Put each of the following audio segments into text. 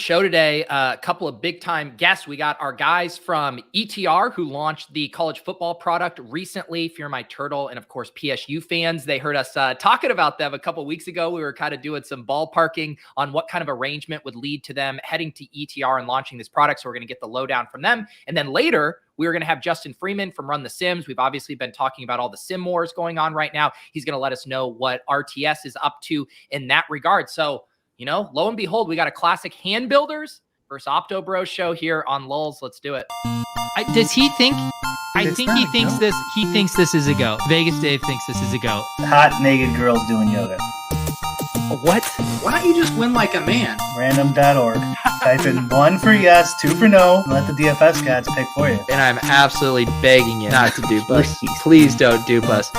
Show today, a couple of big time guests. We got our guys from ETR who launched the college football product recently, FearMyTuttle, and of course, PSU fans. They heard us talking about them a couple of weeks ago. We were kind of doing some ballparking on what kind of arrangement would lead to them heading to ETR and launching this product. So we're going to get the lowdown from them. And then later, we were going to have Justin Freeman from Run the Sims. We've obviously been talking about all the sim wars going on right now. He's going to let us know what RTS is up to in that regard. So, you know, lo and behold, we got a classic hand builders versus Opto Bros show here on Lulz. Let's do it. Does he think? I think he thinks this. He thinks this is a go. Vegas Dave thinks this is a go. Hot naked girls doing yoga. What? Why don't you just win like a man? Random.org. Type in 1 for yes, 2 for no, and let the DFS cats pick for you. And I'm absolutely begging you not to dupe us. Please don't dupe us.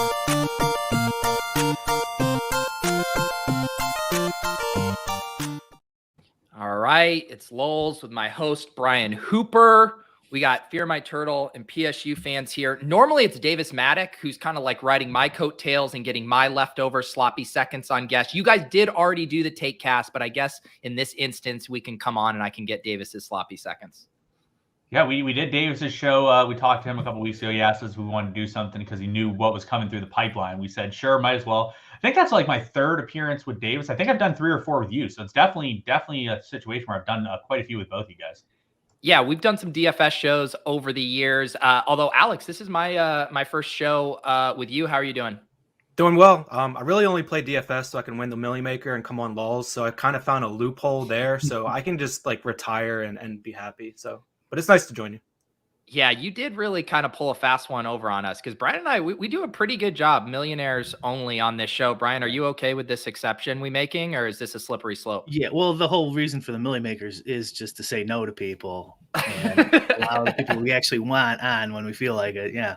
All right, it's Lulz with my host, Brian Hooper. We got FearMyTuttle and PSU fans here. Normally, it's Davis Maddock, who's kind of like riding my coattails and getting my leftover sloppy seconds on guests. You guys did already do the take cast, but I guess in this instance, we can come on and I can get Davis's sloppy seconds. Yeah, we did Davis's show. We talked to him a couple weeks ago. He asked us if we wanted to do something because he knew what was coming through the pipeline. We said, sure, might as well. I think that's like my third appearance with Davis. I think I've done 3 or 4 with you. So it's definitely a situation where I've done quite a few with both you guys. Yeah, we've done some DFS shows over the years. Although, Alex, this is my my first show with you. How are you doing? Doing well. I really only play DFS so I can win the Millie Maker and come on Lulz. So I kind of found a loophole there. So I can just like retire and be happy. So, but it's nice to join you. Yeah, you did really kind of pull a fast one over on us because Brian and I, we do a pretty good job, millionaires only on this show. Brian, are you okay with this exception we making, or is this a slippery slope? Yeah, well, the whole reason for the Millie Makers is just to say no to people and allow the people we actually want on when we feel like it. Yeah.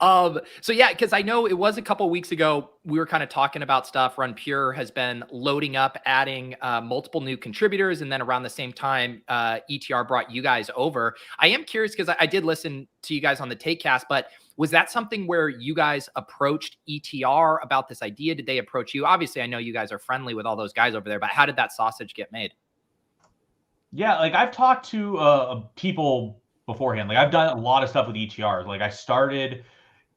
So yeah, because I know it was a couple weeks ago, we were kind of talking about stuff. Run Pure has been loading up, adding multiple new contributors. And then around the same time, ETR brought you guys over. I am curious because I did listen to you guys on the Takecast, but was that something where you guys approached ETR about this idea? Did they approach you? Obviously, I know you guys are friendly with all those guys over there, but how did that sausage get made? Yeah, like I've talked to people beforehand. Like I've done a lot of stuff with ETRs. Like I started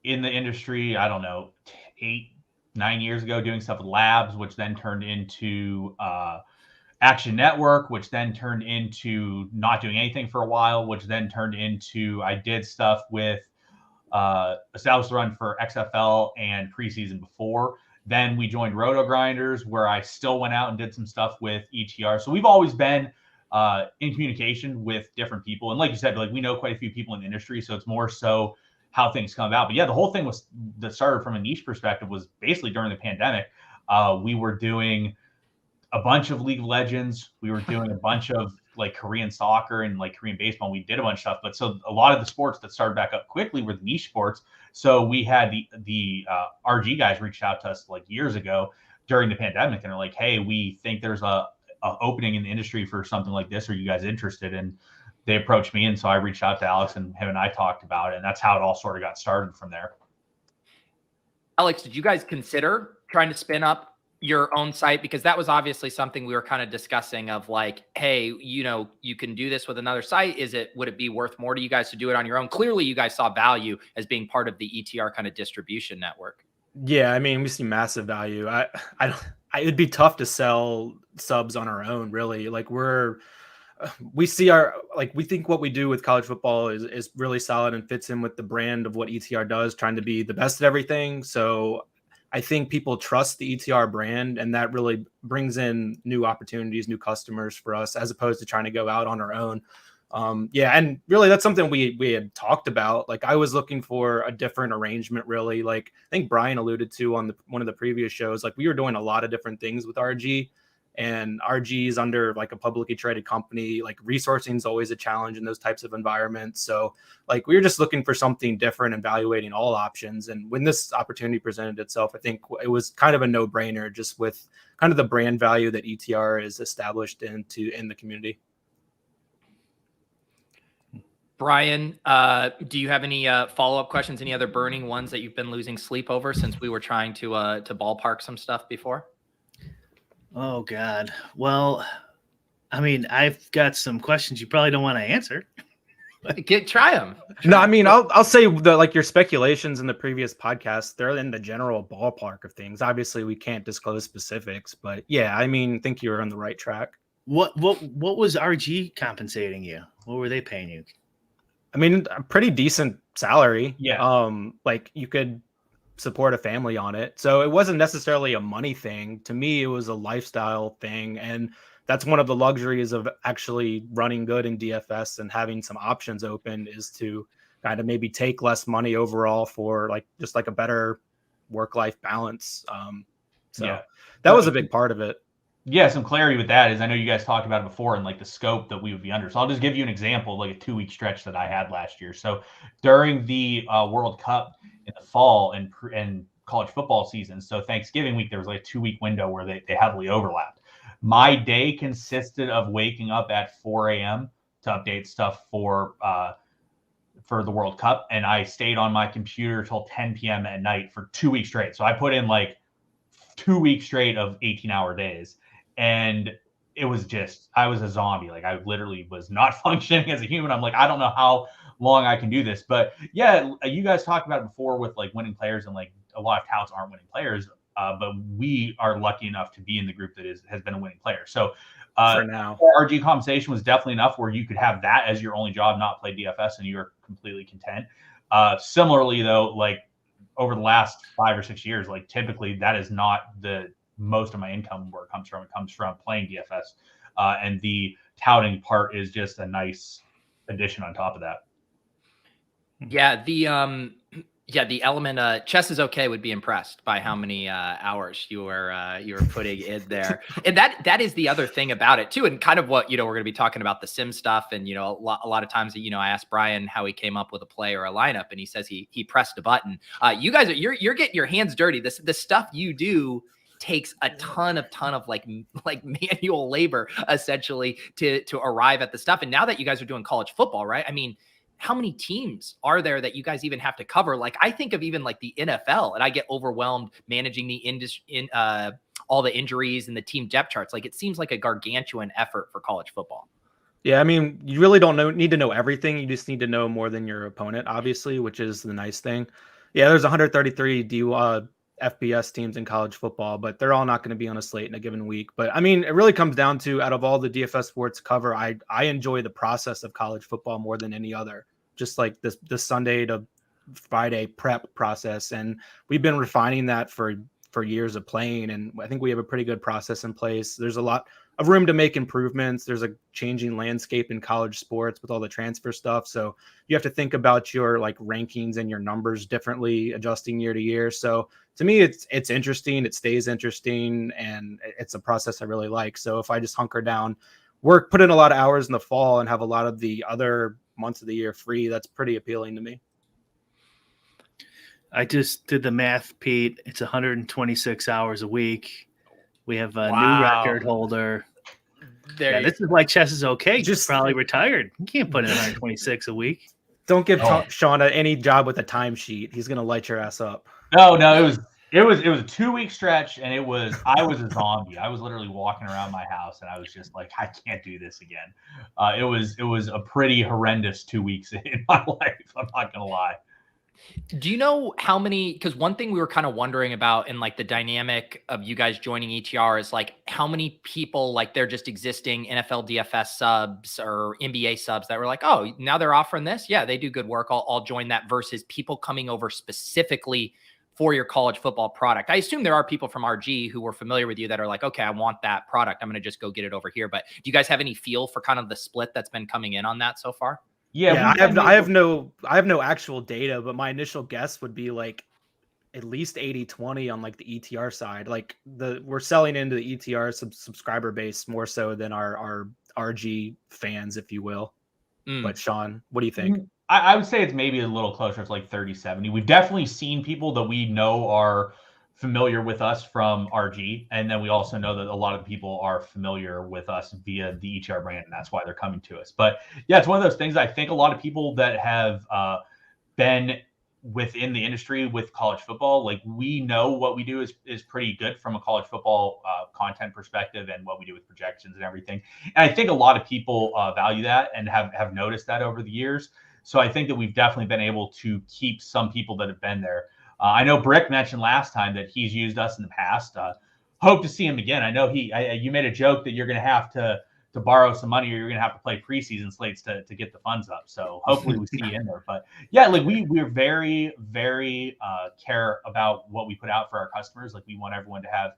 in the industry, I don't know, 8-9 years ago doing stuff with Labs, which then turned into Action Network, which then turned into not doing anything for a while, which then turned into I did stuff with Established Run for XFL and preseason before. Then we joined Roto Grinders, where I still went out and did some stuff with ETR. So we've always been in communication with different people. And like you said, like we know quite a few people in the industry. So it's more so how things come about. But yeah, the whole thing was that started from a niche perspective was basically during the pandemic. We were doing a bunch of League of Legends. We were doing a bunch of like Korean soccer and like Korean baseball. We did a bunch of stuff. But so a lot of the sports that started back up quickly were the niche sports. So we had the RG guys reached out to us like years ago during the pandemic. And they're like, hey, we think there's a opening in the industry for something like this. Are you guys interested? And they approached me. And so I reached out to Alex and him and I talked about it. And that's how it all sort of got started from there. Alex, did you guys consider trying to spin up your own site? Because that was obviously something we were kind of discussing of like, hey, you know, you can do this with another site. Would it be worth more to you guys to do it on your own? Clearly you guys saw value as being part of the ETR kind of distribution network. Yeah. I mean, we see massive value. It'd be tough to sell subs on our own, really. Like we think what we do with college football is really solid and fits in with the brand of what ETR does, trying to be the best at everything. So I think people trust the ETR brand, and that really brings in new opportunities, new customers for us, as opposed to trying to go out on our own. Yeah, and really that's something we had talked about. Like I was looking for a different arrangement, really. Like I think Brian alluded to on one of the previous shows, like we were doing a lot of different things with RG, and RG is under like a publicly traded company. Like resourcing is always a challenge in those types of environments. So like we were just looking for something different, evaluating all options. And when this opportunity presented itself, I think it was kind of a no-brainer, just with kind of the brand value that ETR is established in the community. Brian, do you have any follow-up questions? Any other burning ones that you've been losing sleep over since we were trying to ballpark some stuff before? Oh God. Well, I mean, I've got some questions you probably don't want to answer. Try them. No, I mean, I'll say like your speculations in the previous podcast, they're in the general ballpark of things. Obviously, we can't disclose specifics, but yeah, I mean, I think you're on the right track. What was RG compensating you? What were they paying you? I mean, a pretty decent salary. Yeah. Like you could support a family on it. So it wasn't necessarily a money thing. To me, it was a lifestyle thing. And that's one of the luxuries of actually running good in DFS and having some options open, is to kind of maybe take less money overall for like just like a better work-life balance. That was a big part of it. Yeah, some clarity with that is, I know you guys talked about it before and like the scope that we would be under. So I'll just give you an example, like a 2-week stretch that I had last year. So during the World Cup in the fall and college football season, so Thanksgiving week, there was like a 2-week window where they heavily overlapped. My day consisted of waking up at 4 a.m. to update stuff for the World Cup, and I stayed on my computer till 10 p.m. at night for 2 weeks straight. So I put in like 2 weeks straight of 18-hour days. And it was just, I was a zombie. Like I literally was not functioning as a human. I'm like, I don't know how long I can do this. But yeah, you guys talked about it before with like winning players, and like a lot of touts aren't winning players. But we are lucky enough to be in the group that has been a winning player. So for now, RG compensation was definitely enough where you could have that as your only job, not play DFS, and you are completely content. Similarly though, like over the last 5 or 6 years, like typically that is not the most of my income where it comes from. It comes from playing DFS, and the touting part is just a nice addition on top of that. Yeah, the element Chess is okay would be impressed by how many hours you were putting in there. And that is the other thing about it too, and kind of what we're going to be talking about the sim stuff. And a lot of times I asked Brian how he came up with a play or a lineup, and he says he pressed a button. You guys you're getting your hands dirty. The stuff you do takes a ton of like manual labor essentially to arrive at the stuff. And now that you guys are doing college football, right? I mean, how many teams are there that you guys even have to cover? Like I think of even like the NFL, and I get overwhelmed managing the all the injuries and the team depth charts. Like it seems like a gargantuan effort for college football. Yeah, I mean, you really don't need to know everything. You just need to know more than your opponent, obviously, which is the nice thing. Yeah, there's 133 FBS teams in college football, but they're all not going to be on a slate in a given week. But I mean, it really comes down to, out of all the DFS sports cover, I enjoy the process of college football more than any other. Just like this Sunday to Friday prep process, and we've been refining that for years of playing, and I think we have a pretty good process in place. There's a lot of room to make improvements. There's a changing landscape in college sports with all the transfer stuff, so you have to think about your like rankings and your numbers differently, adjusting year to year. So to me, it's interesting. It stays interesting, and it's a process I really like. So if I just hunker down, put in a lot of hours in the fall, and have a lot of the other months of the year free, that's pretty appealing to me. I just did the math, Pete. It's 126 hours a week. We have a new record holder. This is why Chess is okay. Just probably retired. You can't put in 126 a week. Don't give Shauna any job with a timesheet. He's gonna light your ass up. No, it was a 2-week stretch, and I was a zombie. I was literally walking around my house, and I was just like, I can't do this again. It was a pretty horrendous 2 weeks in my life. I'm not gonna lie. Do you know how many, because one thing we were kind of wondering about in like the dynamic of you guys joining ETR is like how many people, like they're just existing NFL DFS subs or NBA subs that were like, oh, now they're offering this. Yeah, they do good work. I'll join that, versus people coming over specifically for your college football product. I assume there are people from RG who were familiar with you that are like, okay, I want that product. I'm going to just go get it over here. But do you guys have any feel for kind of the split that's been coming in on that so far? Yeah, I have no actual data, but my initial guess would be like at least 80-20 on like the ETR side. Like we're selling into the ETR subscriber base more so than our RG fans, if you will. But Sean, what do you think? I would say it's maybe a little closer. It's like 30-70. We've definitely seen people that we know are familiar with us from RG, and then we also know that a lot of people are familiar with us via the ETR brand, and that's why they're coming to us. But yeah, it's one of those things. I think a lot of people that have been within the industry with college football, like we know what we do is pretty good from a college football content perspective and what we do with projections and everything. And I think a lot of people value that and have noticed that over the years. So I think that we've definitely been able to keep some people that have been there. I know Brick mentioned last time that he's used us in the past. Hope to see him again. I know you made a joke that you're going to have to borrow some money or you're going to have to play preseason slates to get the funds up. So hopefully we see you in there. But yeah, like we're very, very care about what we put out for our customers. Like we want everyone to have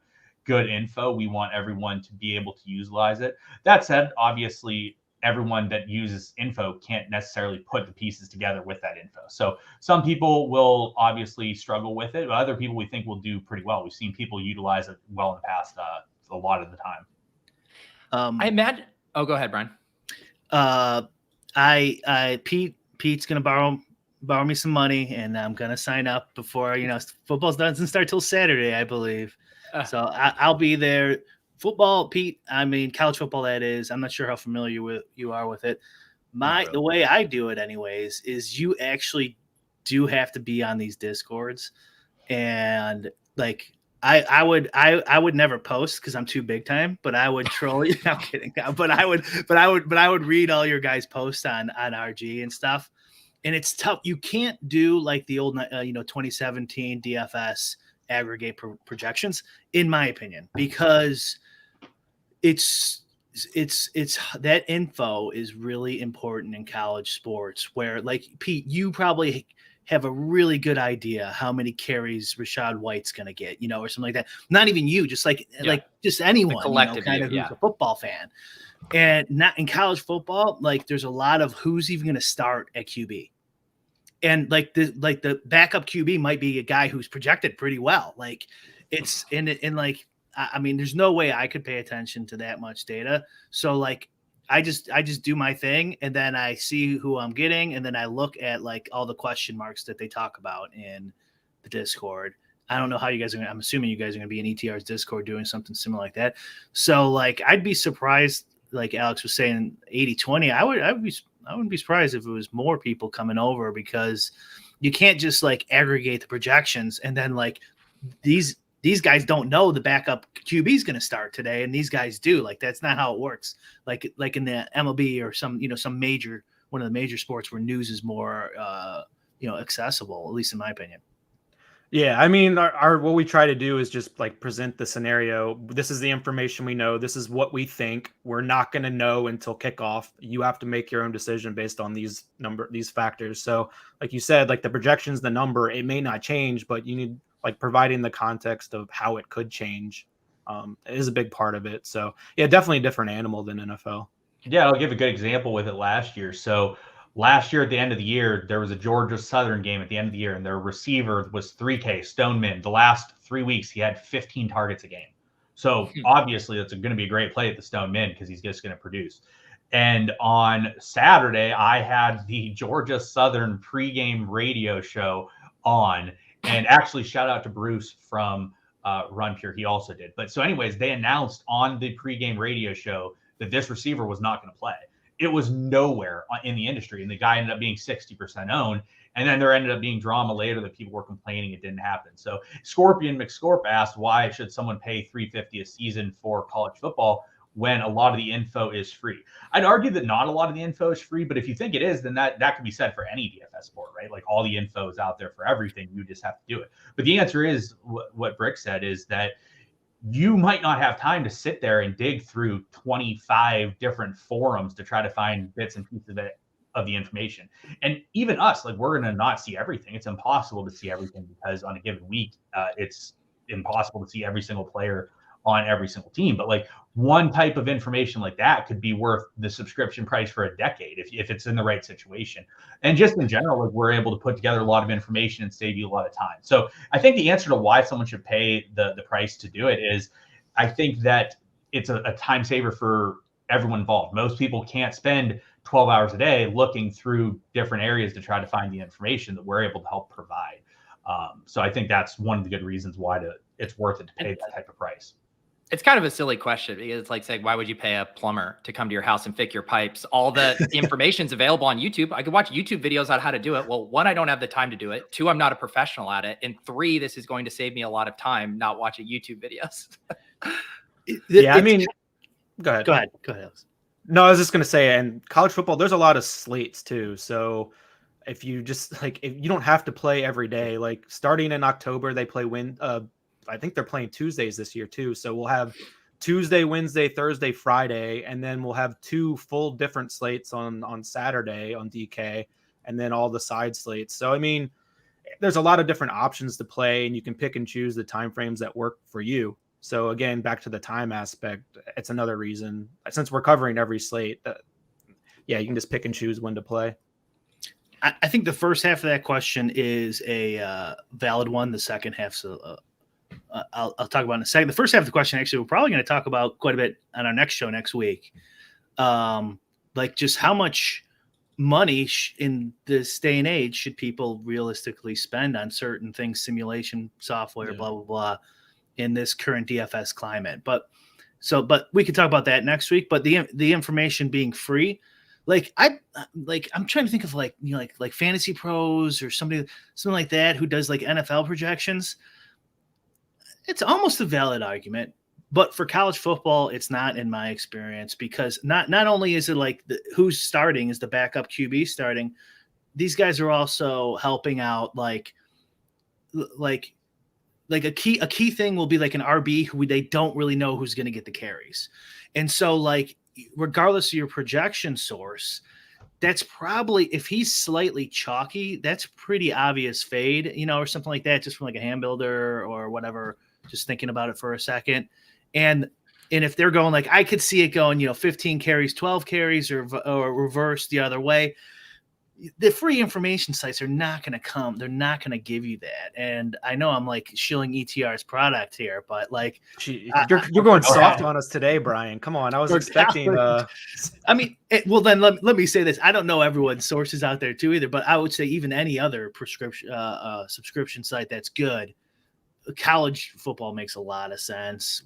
good info. We want everyone to be able to utilize it. That said, obviously everyone that uses info can't necessarily put the pieces together with that info. So some people will obviously struggle with it, but other people we think will do pretty well. We've seen people utilize it well in the past a lot of the time. I imagine. Oh, go ahead, Brian. Pete's gonna borrow me some money, and I'm gonna sign up before football doesn't start till Saturday, I believe. So I'll be there. Football, Pete. I mean, college football. That is. I'm not sure how familiar you are with it. The way I do it, anyways, is you actually do have to be on these Discords, and like. I would never post because I'm too big time, but I would troll you. I'm kidding. But I would read all your guys' posts on RG and stuff. And it's tough. You can't do like the old 2017 DFS aggregate projections, in my opinion, because it's that info is really important in college sports where, like, Pete, you probably have a really good idea how many carries Rachaad White's going to get, or something like that. Not even you, just like just anyone, who's a football fan. And not in college football, like there's a lot of who's even going to start at QB. And like the backup QB might be a guy who's projected pretty well. Like it's like, I mean, there's no way I could pay attention to that much data. So like, I just do my thing, and then I see who I'm getting, and then I look at like all the question marks that they talk about in the Discord. I don't know how you guys are going to, I'm assuming you guys are going to be in ETR's Discord doing something similar like that. So like, I'd be surprised, like Alex was saying, 80-20. I wouldn't be surprised if it was more people coming over, because you can't just like aggregate the projections and then like these guys don't know the backup QB is going to start today, and these guys do. Like that's not how it works. Like in the MLB or some one of the major sports where news is more accessible, at least in my opinion. Yeah, I mean, our what we try to do is just like present the scenario. This is the information we know. This is what we think. We're not going to know until kickoff. You have to make your own decision based on these factors. So, like you said, like the projections, the number, it may not change, but you need like providing the context of how it could change is a big part of it. So yeah, definitely a different animal than NFL. Yeah, I'll give a good example with it last year. So last year at the end of the year, there was a Georgia Southern game at the end of the year, and their receiver was 3K, Stoneman. The last 3 weeks, he had 15 targets a game. So obviously that's going to be a great play at the Stoneman because he's just going to produce. And on Saturday, I had the Georgia Southern pregame radio show on. And actually, shout out to Bruce from Run Pure. He also did. But so anyways, they announced on the pregame radio show that this receiver was not going to play. It was nowhere in the industry. And the guy ended up being 60% owned. And then there ended up being drama later that people were complaining it didn't happen. So Scorpion McScorp asked, why should someone pay $350 a season for college football when a lot of the info is free? I'd argue that not a lot of the info is free, but if you think it is, then that could be said for any DFS sport, right? Like all the info is out there for everything. You just have to do it. But the answer is what Brick said, is that you might not have time to sit there and dig through 25 different forums to try to find bits and pieces of the information. And even us, like we're going to not see everything. It's impossible to see everything because on a given week, it's impossible to see every single player on every single team. But like one type of information like that could be worth the subscription price for a decade if it's in the right situation. And just in general, like we're able to put together a lot of information and save you a lot of time. So I think the answer to why someone should pay the price to do it is, I think that it's a time saver for everyone involved. Most people can't spend 12 hours a day looking through different areas to try to find the information that we're able to help provide. So I think that's one of the good reasons why it's worth it to pay that type of price. It's kind of a silly question because it's like saying, why would you pay a plumber to come to your house and fix your pipes? All the information's available on YouTube. I could watch YouTube videos on how to do it. Well, 1, I don't have the time to do it. 2, I'm not a professional at it. And 3, this is going to save me a lot of time not watching YouTube videos. Yeah, I mean, go ahead. Go ahead, Alex. No, I was just gonna say, and college football, there's a lot of slates too. So if you just if you don't have to play every day, like starting in October, they play I think they're playing Tuesdays this year too. So we'll have Tuesday, Wednesday, Thursday, Friday, and then we'll have 2 full different slates on Saturday on DK, and then all the side slates. So I mean, there's a lot of different options to play, and you can pick and choose the time frames that work for you. So again, back to the time aspect, it's another reason, since we're covering every slate, you can just pick and choose when to play. I think the first half of that question is a valid one. The second half, I'll talk about in a second. The first half of the question, actually, we're probably going to talk about quite a bit on our next show next week. Like just how much money in this day and age should people realistically spend on certain things, simulation software, blah, blah, blah, in this current DFS climate. But we could talk about that next week. But the information being free, I'm trying to think of like Fantasy Pros or something like that who does like NFL projections. It's almost a valid argument, but for college football, it's not in my experience, because not only is it like who's starting, is the backup QB starting, these guys are also helping out like a key thing will be like an RB who they don't really know who's going to get the carries. And so like, regardless of your projection source, that's probably, if he's slightly chalky, that's pretty obvious fade, or something like that, just from like a hand builder or whatever, just thinking about it for a second. And if they're going like, I could see it going, 15 carries, 12 carries or reverse the other way. The free information sites are not going to come. They're not going to give you that. And I know I'm like shilling ETR's product here, but like, you're going soft on us today, Brian. Come on. I was expecting, I mean, well then let me say this. I don't know everyone's sources out there too either, but I would say even any other subscription site that's good, college football makes a lot of sense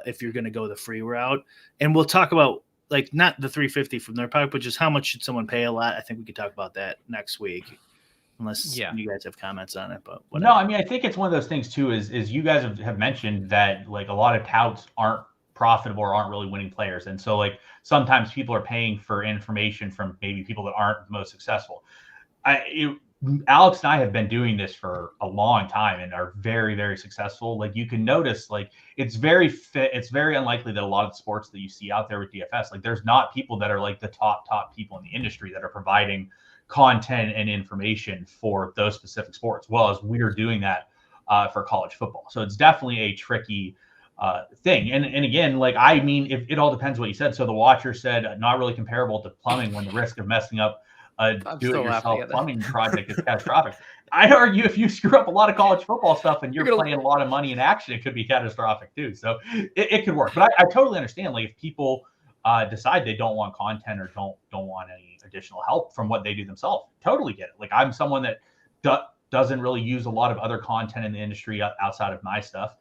if you're going to go the free route. And we'll talk about, like, not the $350 from their product, but just how much should someone pay a lot. I think we could talk about that next week, unless you guys have comments on it. But whatever. No, I mean, I think it's one of those things too, is you guys have mentioned that like a lot of touts aren't profitable or aren't really winning players. And so like sometimes people are paying for information from maybe people that aren't the most successful. Alex and I have been doing this for a long time and are very, very successful. Like you can notice, like it's very unlikely that a lot of the sports that you see out there with DFS, like there's not people that are like the top people in the industry that are providing content and information for those specific sports, well as we're doing that for college football. So it's definitely a tricky thing. And again, like, I mean, if it all depends what you said. So the watcher said not really comparable to plumbing when the risk of messing up do-it-yourself plumbing project is catastrophic. I'd argue if you screw up a lot of college football stuff and you're playing a lot of money in action, it could be catastrophic too. So it could work. But I totally understand, like, if people decide they don't want content or don't want any additional help from what they do themselves, totally get it. Like, I'm someone that doesn't really use a lot of other content in the industry outside of my stuff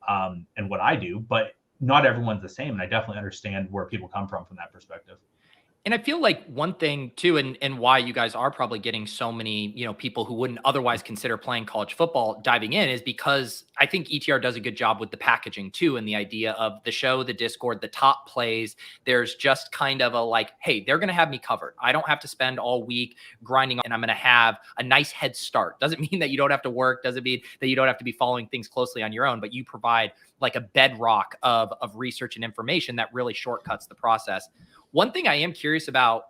and what I do, but not everyone's the same. And I definitely understand where people come from that perspective. And I feel like one thing too, and why you guys are probably getting so many, people who wouldn't otherwise consider playing college football diving in, is because I think ETR does a good job with the packaging too. And the idea of the show, the Discord, the top plays, there's just kind of a like, hey, they're going to have me covered. I don't have to spend all week grinding and I'm going to have a nice head start. Doesn't mean that you don't have to work. Doesn't mean that you don't have to be following things closely on your own, but you provide like a bedrock of research and information that really shortcuts the process. One thing I am curious about,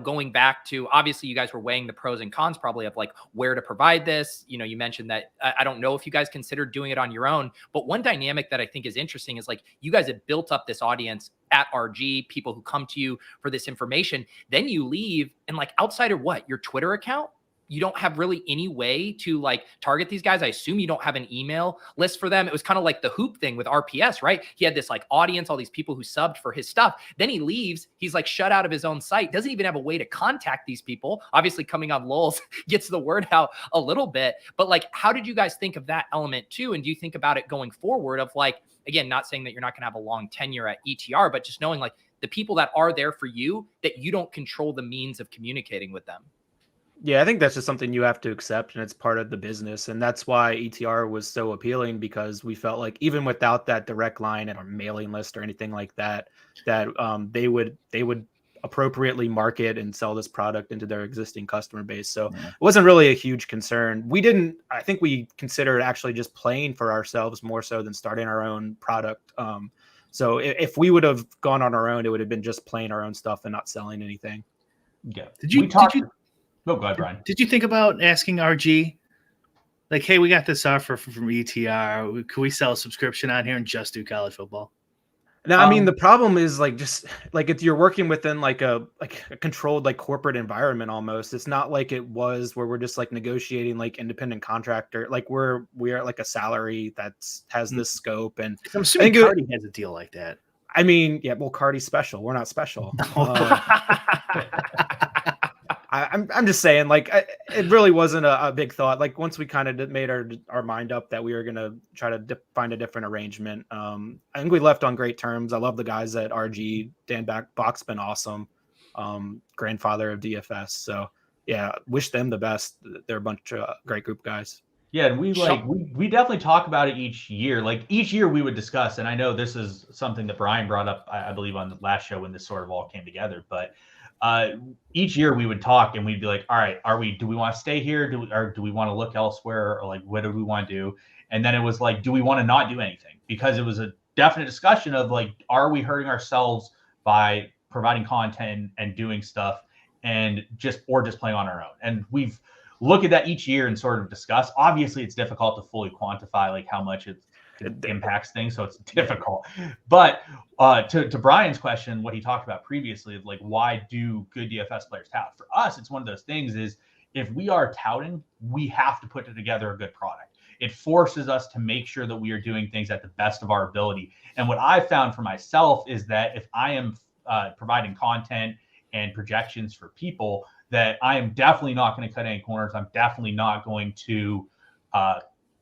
going back to, obviously you guys were weighing the pros and cons probably of like where to provide this. You mentioned that, I don't know if you guys considered doing it on your own, but one dynamic that I think is interesting is like you guys have built up this audience at RG, people who come to you for this information. Then you leave and like outside of what, your Twitter account, you don't have really any way to like target these guys. I assume you don't have an email list for them. It was kind of like the Hoop thing with RPS, right? He had this like audience, all these people who subbed for his stuff. Then he leaves. He's like shut out of his own site. Doesn't even have a way to contact these people. Obviously coming on Lulz gets the word out a little bit, but like, how did you guys think of that element too? And do you think about it going forward of like, again, not saying that you're not going to have a long tenure at ETR, but just knowing like the people that are there for you, that you don't control the means of communicating with them? Yeah, I think that's just something you have to accept, and it's part of the business. And that's why ETR was so appealing, because we felt like even without that direct line and our mailing list or anything like that, that they would appropriately market and sell this product into their existing customer base. So it wasn't really a huge concern. I think we considered actually just playing for ourselves more so than starting our own product. So if we would have gone on our own, it would have been just playing our own stuff and not selling anything. Yeah. Oh, go ahead, Brian. Did you think about asking RG, like, hey, we got this offer from ETR. Can we sell a subscription on here and just do college football? No, I mean, the problem is like, just like if you're working within like a controlled like corporate environment almost, it's not like it was where we're just like negotiating like independent contractor. Like we are like a salary that has this scope. And I'm assuming Cardi has a deal like that. I mean, yeah, well, Cardi's special. We're not special. I'm just saying, like, it really wasn't a big thought. Like, once we kind of made our mind up that we were going to try to find a different arrangement, I think we left on great terms. I love the guys at RG. Dan Bach's been awesome, grandfather of DFS. So, yeah, wish them the best. They're a bunch of great group guys. Yeah, and we definitely talk about it each year. Like, each year we would discuss, and I know this is something that Brian brought up, I believe, on the last show when this sort of all came together, but each year we would talk and we'd be like, all right, do we want to stay here? Do we want to look elsewhere? Or like, what do we want to do? And then it was like, do we want to not do anything? Because it was a definite discussion of like, are we hurting ourselves by providing content and doing stuff and just playing on our own? And we've looked at that each year and sort of discuss. Obviously it's difficult to fully quantify like how much it impacts things, so it's difficult. But to Brian's question, what he talked about previously, like, why do good DFS players tout? For us, it's one of those things is if we are touting, we have to put together a good product. It forces us to make sure that we are doing things at the best of our ability. And what I found for myself is that if I am providing content and projections for people, that I am definitely not going to cut any corners. I'm definitely not going to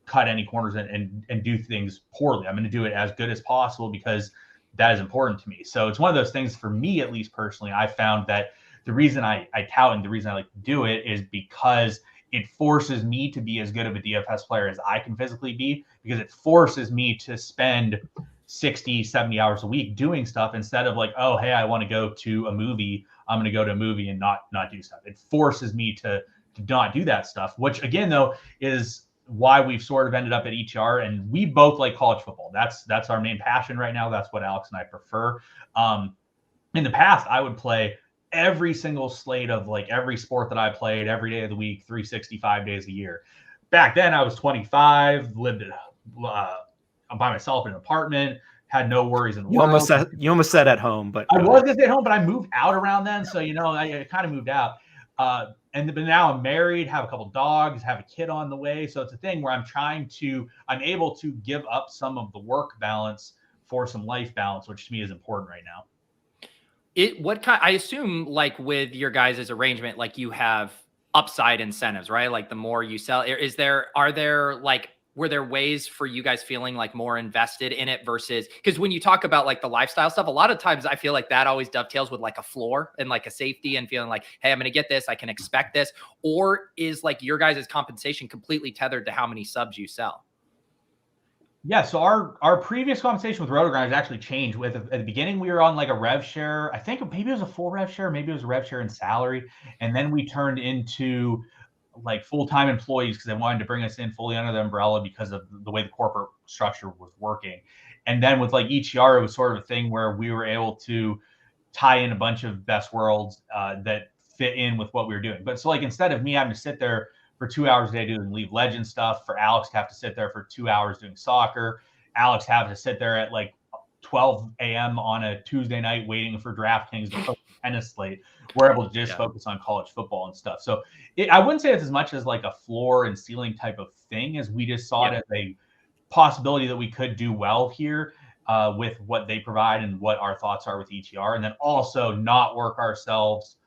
cut any corners and do things poorly. I'm going to do it as good as possible because that is important to me. So it's one of those things for me, at least personally, I found that the reason I tout and the reason I like to do it is because it forces me to be as good of a DFS player as I can physically be, because it forces me to spend 60, 70 hours a week doing stuff instead of like, oh, hey, I want to go to a movie. I'm going to go to a movie and not do stuff. It forces me to not do that stuff, which again, though, is why we've sort of ended up at ETR, and we both like college football. That's our main passion right now. That's what Alex and I prefer. In the past, I would play every single slate of like every sport that I played every day of the week, 365 days a year. Back then I was 25, lived by myself in an apartment, had no worries in the world. You almost said at home, but I was at home, but I moved out around then. So, I kind of moved out. But now I'm married, have a couple dogs, have a kid on the way. So it's a thing where I'm able to give up some of the work balance for some life balance, which to me is important right now. I assume like with your guys' arrangement, like you have upside incentives, right? Like the more you sell, were there ways for you guys feeling like more invested in it versus, because when you talk about like the lifestyle stuff, a lot of times I feel like that always dovetails with like a floor and like a safety and feeling like, hey, I'm going to get this, I can expect this. Or is like your guys' compensation completely tethered to how many subs you sell? Yeah, so our previous compensation with RotoGrinders actually changed. At the beginning, we were on like a rev share. I think maybe it was a full rev share, maybe it was a rev share and salary. And then we turned into like full-time employees because they wanted to bring us in fully under the umbrella because of the way the corporate structure was working. And then with like ETR, it was sort of a thing where we were able to tie in a bunch of best worlds that fit in with what we were doing. But so like instead of me having to sit there for 2 hours a day doing League of Legends stuff, for Alex to have to sit there for 2 hours doing soccer, Alex having to sit there at like 12 a.m. on a Tuesday night waiting for DraftKings to post a tennis slate. We're able to just focus on college football and stuff. So I wouldn't say it's as much as like a floor and ceiling type of thing, as we just saw it as a possibility that we could do well here with what they provide and what our thoughts are with ETR, and then also not work ourselves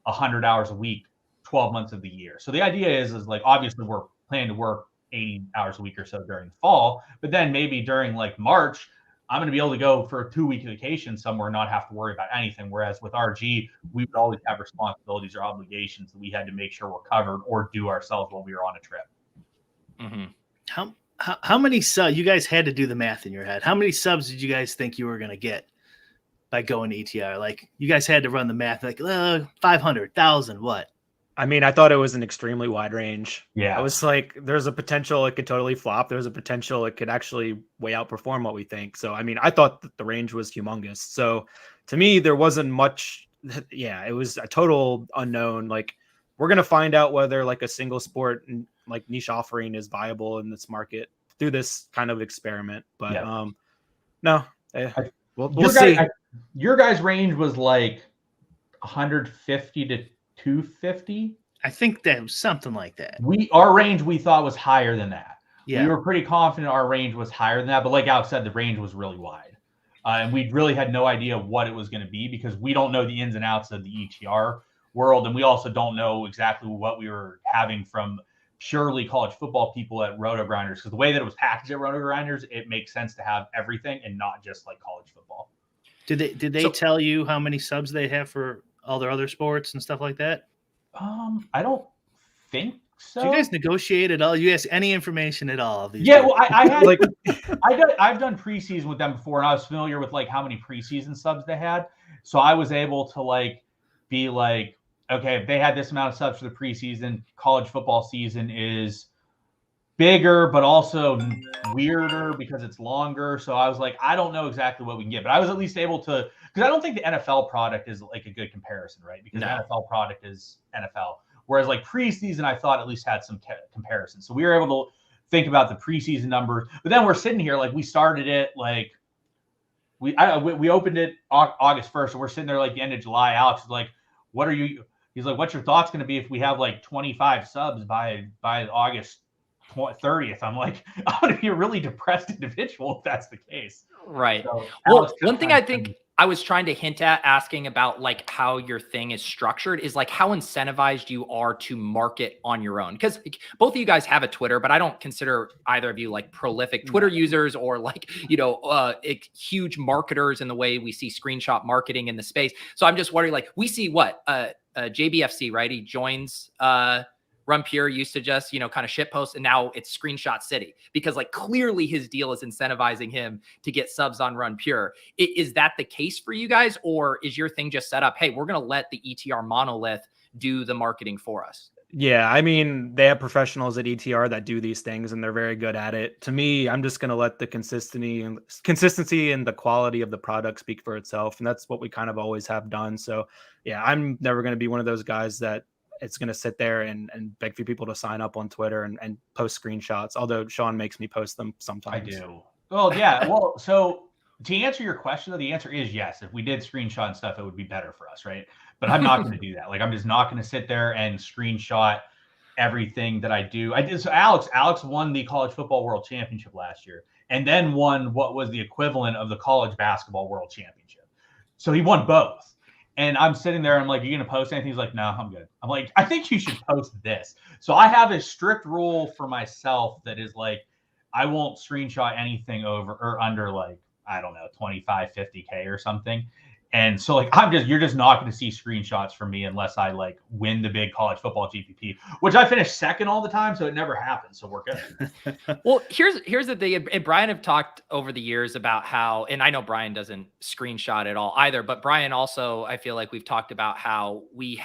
100 hours a week, 12 months of the year. So the idea is like, obviously we're planning to work 80 hours a week or so during the fall, but then maybe during like March, I'm going to be able to go for a 2-week vacation somewhere and not have to worry about anything. Whereas with RG, we would always have responsibilities or obligations that we had to make sure we're covered or do ourselves while we were on a trip. Mm-hmm. How many subs, you guys had to do the math in your head. How many subs did you guys think you were going to get by going to ETR? Like, you guys had to run the math, like 500,000, what? I mean, I thought it was an extremely wide range. Yeah. I was like, there's a potential it could totally flop. There's a potential it could actually way outperform what we think. So, I mean, I thought that the range was humongous. So to me, there wasn't much. Yeah, it was a total unknown. Like, we're going to find out whether like a single sport like niche offering is viable in this market through this kind of experiment. But no, we'll see. Your guys' range was like 150 to 250. I think that was something like that. Our range we thought was higher than that. Yeah. We were pretty confident our range was higher than that, but like Alex said, the range was really wide. And we really had no idea what it was going to be because we don't know the ins and outs of the ETR world. And we also don't know exactly what we were having from purely college football people at Roto Grinders, because the way that it was packaged at Roto Grinders, it makes sense to have everything and not just like college football. Did they tell you how many subs they have for all their other sports and stuff like that? I don't think so. Did you guys negotiate at all? You guys any information at all? Of these well, I had like I've done preseason with them before, and I was familiar with like how many preseason subs they had, so I was able to like be like, okay, if they had this amount of subs for the preseason, college football season is bigger, but also weirder because it's longer. So I was like, I don't know exactly what we can get, but I was at least able to, because I don't think the NFL product is like a good comparison, right? Because the NFL product is NFL. Whereas like preseason, I thought at least had some comparison. So we were able to think about the preseason numbers, but then we're sitting here, like we started it, like we opened it August 1st. So we're sitting there like the end of July. Alex is like, he's like, what's your thoughts going to be if we have like 25 subs by August 30th? I'm like, I'm going to be a really depressed individual if that's the case. Right. So, well, one thing I think I was trying to hint at asking about like how your thing is structured is like how incentivized you are to market on your own. Because both of you guys have a Twitter, but I don't consider either of you like prolific Twitter users or like, huge marketers in the way we see screenshot marketing in the space. So I'm just wondering, like, we see what JBFC, right? He joins Run Pure, used to just, kind of shit post, and now it's Screenshot City because like clearly his deal is incentivizing him to get subs on Run Pure. Is that the case for you guys, or is your thing just set up, hey, we're going to let the ETR monolith do the marketing for us? Yeah, I mean, they have professionals at ETR that do these things and they're very good at it. To me, I'm just going to let the consistency and the quality of the product speak for itself. And that's what we kind of always have done. So yeah, I'm never going to be one of those guys that it's going to sit there and beg for people to sign up on Twitter and post screenshots. Although Sean makes me post them sometimes. I do. Well, yeah. Well, so to answer your question, though, the answer is yes. If we did screenshot and stuff, it would be better for us, right? But I'm not going to do that. Like, I'm just not going to sit there and screenshot everything that I do. So Alex won the College Football World Championship last year, and then won what was the equivalent of the College Basketball World Championship. So he won both. And I'm sitting there, I'm like, are you going to post anything? He's like, no, I'm good. I'm like, I think you should post this. So I have a strict rule for myself that is like, I won't screenshot anything over or under like, I don't know, 25, 50K or something. And so like, you're just not going to see screenshots from me unless I like win the big college football GPP, which I finish second all the time. So it never happens. So we're good. Well, here's the thing. And Brian have talked over the years about how, and I know Brian doesn't screenshot at all either, but Brian also, I feel like we've talked about how we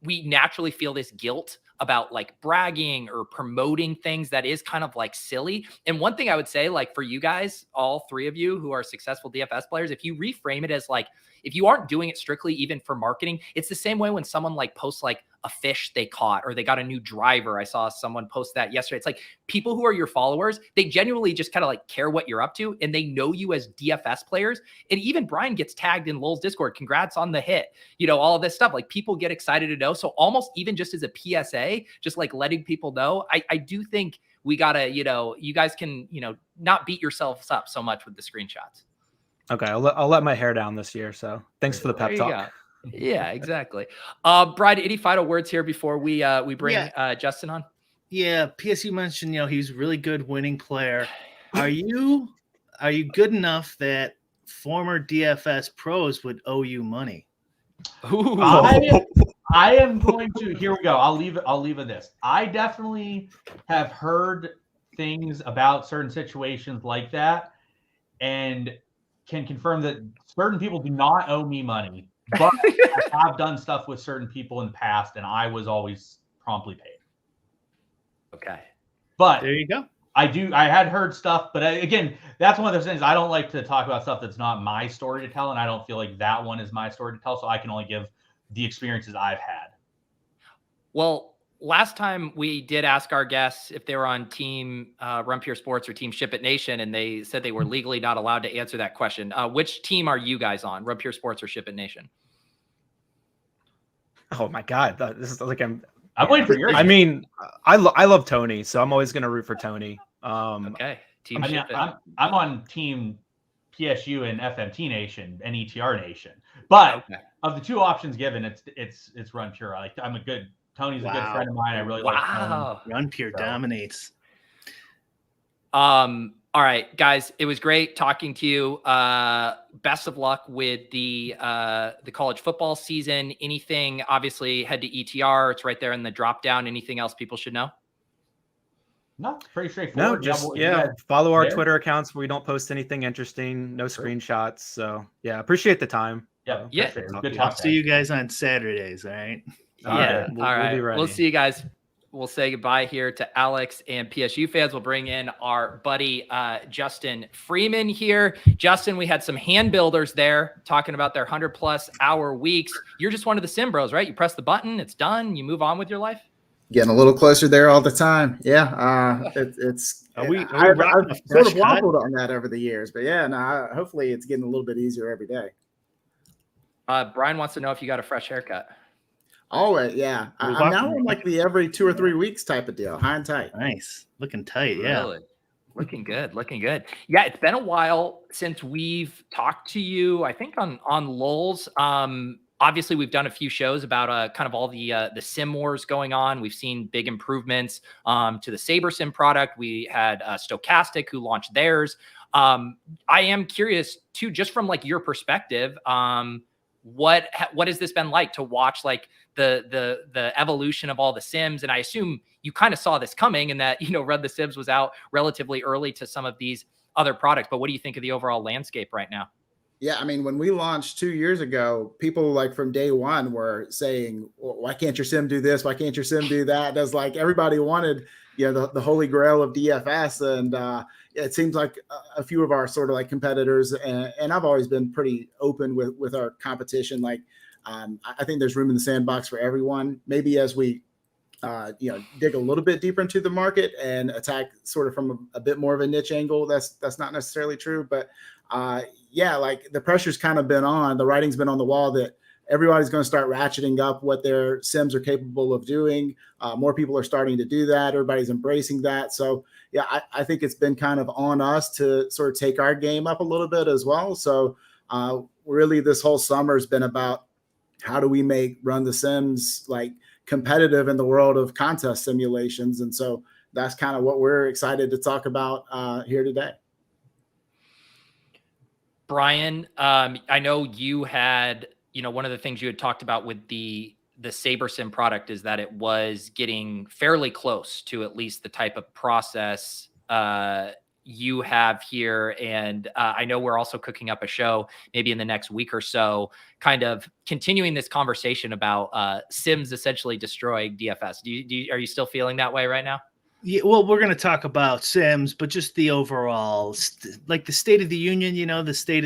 naturally feel this guilt about like bragging or promoting things that is kind of like silly. And one thing I would say, like for you guys, all three of you who are successful DFS players, if you reframe it as like, if you aren't doing it strictly even for marketing, it's the same way when someone like posts like a fish they caught, or they got a new driver. I saw someone post that yesterday. It's like people who are your followers, they genuinely just kind of like care what you're up to, and they know you as DFS players. And even Brian gets tagged in Lowell's Discord. Congrats on the hit, all of this stuff. Like, people get excited to know. So almost even just as a PSA, just like letting people know, I do think we gotta, you guys can, not beat yourselves up so much with the screenshots. Okay, I'll let my hair down this year. So thanks for the pep talk. Yeah, exactly. Brian, any final words here before we bring Justin on? Yeah, PSU mentioned he's a really good winning player. Are you good enough that former DFS pros would owe you money? Ooh. I am going to. Here we go. I'll leave it this. I definitely have heard things about certain situations like that, and can confirm that certain people do not owe me money, but I have done stuff with certain people in the past, and I was always promptly paid. Okay. But there you go. I had heard stuff, but again, that's one of those things. I don't like to talk about stuff that's not my story to tell, and I don't feel like that one is my story to tell, so I can only give the experiences I've had. Well, last time we did ask our guests if they were on Team Run Pure Sports or Team Ship It Nation, and they said they were legally not allowed to answer that question. Which team are you guys on, Run Pure Sports or Ship It Nation? Oh my God, this is like I'm waiting for your. I mean, I love Tony, so I'm always gonna root for Tony. Okay, Team I mean, Ship It. I'm on Team PSU and FMT Nation and ETR Nation, but of the two options given, it's Run Pure. Tony's a good friend of mine. I really like Tony. Run Pure dominates. All right, guys, it was great talking to you. Best of luck with the college football season. Anything, obviously, head to ETR. It's right there in the drop down. Anything else people should know? No, pretty straightforward. No, just follow our Twitter accounts where we don't post anything interesting, no screenshots. So appreciate the time. Yeah. Good talk. I'll see you guys on Saturdays. All right. All right. We'll be ready. We'll see you guys. We'll say goodbye here to Alex and PSU fans. We'll bring in our buddy Justin Freeman here. Justin, we had some hand builders there talking about their 100+ hour weeks. You're just one of the sim bros, right? You press the button, it's done. You move on with your life. Getting a little closer there all the time. Yeah. I've sort of waffled on that over the years, but hopefully it's getting a little bit easier every day. Brian wants to know if you got a fresh haircut. Always, yeah. I'm now on like the every 2 or 3 weeks type of deal, high and tight. Nice, looking tight, yeah. Really? Looking good. Yeah, it's been a while since we've talked to you. I think on Lulz. Obviously, we've done a few shows about kind of all the sim wars going on. We've seen big improvements to the Saber Sim product. We had Stochastic who launched theirs. I am curious too, just from like your perspective. What has this been like to watch like the evolution of all the sims? And I assume you kind of saw this coming, and that Run the Sims was out relatively early to some of these other products. But what do you think of the overall landscape right now? Yeah, I mean, when we launched 2 years ago, people like from day one were saying, well, "Why can't your sim do this? Why can't your sim do that?" That's like everybody wanted, the holy grail of DFS, and it seems like a few of our sort of like competitors, and I've always been pretty open with our competition. Like, I think there's room in the sandbox for everyone. Maybe as we, dig a little bit deeper into the market and attack sort of from a bit more of a niche angle, that's not necessarily true, but like the pressure's kind of been on. The writing's been on the wall that everybody's going to start ratcheting up what their sims are capable of doing. More people are starting to do that. Everybody's embracing that. So I think it's been kind of on us to sort of take our game up a little bit as well. So really this whole summer has been about how do we make Run the Sims like competitive in the world of contest simulations. And so that's kind of what we're excited to talk about here today. Brian, I know you had, one of the things you had talked about with the Saber Sim product is that it was getting fairly close to at least the type of process you have here. And I know we're also cooking up a show maybe in the next week or so, kind of continuing this conversation about Sims essentially destroying DFS. Are you still feeling that way right now? Yeah, well, we're going to talk about Sims, but just the overall, like the state of the union, the state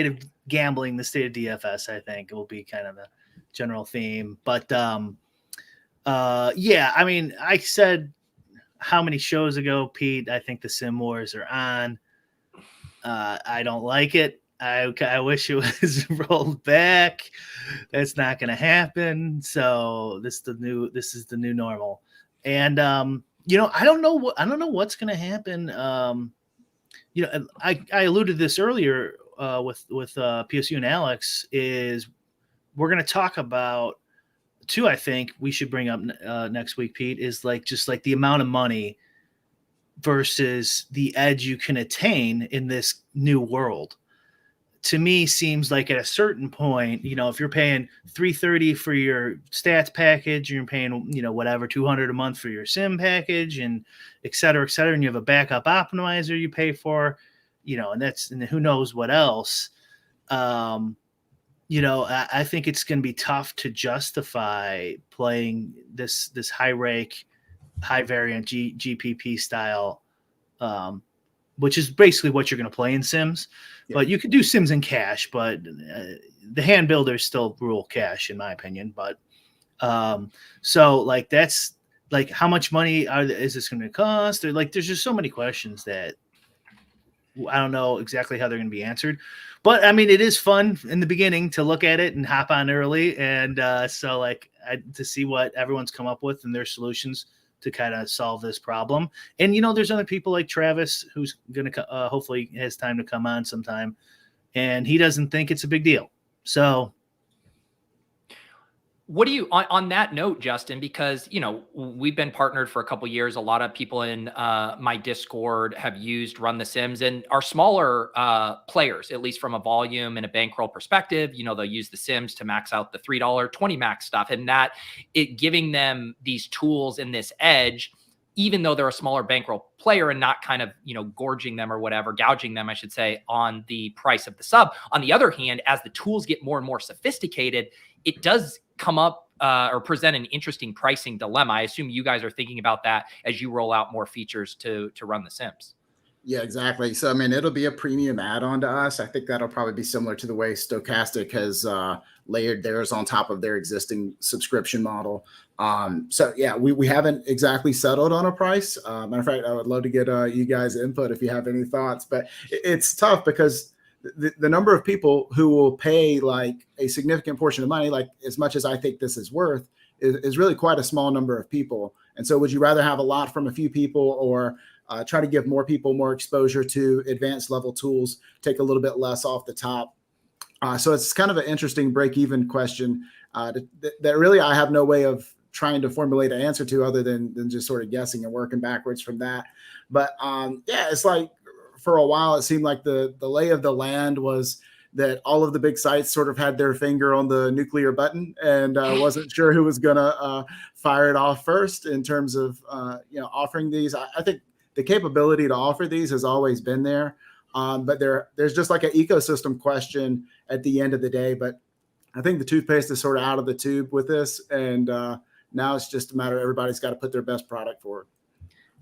of gambling, the state of DFS, I think will be kind of the general theme. But Yeah, I mean, I said how many shows ago, Pete, I think the Sim Wars are on. I don't like it. I wish it was rolled back. That's not going to happen. So this is the new normal. And I don't know what's going to happen. I alluded to this earlier with PSU and Alex. Is we're going to talk about two. I think we should bring up next week, Pete, is just like the amount of money versus the edge you can attain in this new world. To me, seems like at a certain point, if you're paying $330 for your stats package, you're paying, whatever, $200 a month for your sim package, and et cetera, and you have a backup optimizer you pay for, and who knows what else. I think it's going to be tough to justify playing this high rake, high variant GPP style, which is basically what you're going to play in Sims. Yeah. But you could do Sims in cash, but the hand builders still rule cash, in my opinion. But so like that's like how much money is this going to cost? Or like there's just so many questions that I don't know exactly how they're going to be answered. But I mean, it is fun in the beginning to look at it and hop on early, and to see what everyone's come up with and their solutions to kind of solve this problem. And, there's other people like Travis, who's going to hopefully has time to come on sometime, and he doesn't think it's a big deal. So what do you, on that note, Justin, because, we've been partnered for a couple of years. A lot of people in my Discord have used Run the Sims, and our smaller players, at least from a volume and a bankroll perspective, they'll use the Sims to max out the $3 20 max stuff, and that it giving them these tools in this edge, even though they're a smaller bankroll player, and not kind of, gouging them, I should say, on the price of the sub. On the other hand, as the tools get more and more sophisticated, it does come up or present an interesting pricing dilemma. I assume you guys are thinking about that as you roll out more features to run the Sims. Yeah, exactly. So, I mean, it'll be a premium add-on to us. I think that'll probably be similar to the way Stochastic has layered theirs on top of their existing subscription model. So, yeah, we haven't exactly settled on a price. Matter of fact, I would love to get you guys' input if you have any thoughts. But it's tough because the number of people who will pay like a significant portion of money, like as much as I think this is worth, is really quite a small number of people. And so would you rather have a lot from a few people, or try to give more people more exposure to advanced level tools, take a little bit less off the top? So it's kind of an interesting break-even question that really I have no way of trying to formulate an answer to other than just sort of guessing and working backwards from that. But yeah, it's like, for a while, it seemed like the lay of the land was that all of the big sites sort of had their finger on the nuclear button and wasn't sure who was going to fire it off first in terms of offering these. I think the capability to offer these has always been there, but there's just like an ecosystem question at the end of the day. But I think the toothpaste is sort of out of the tube with this, and now it's just a matter of everybody's got to put their best product forward.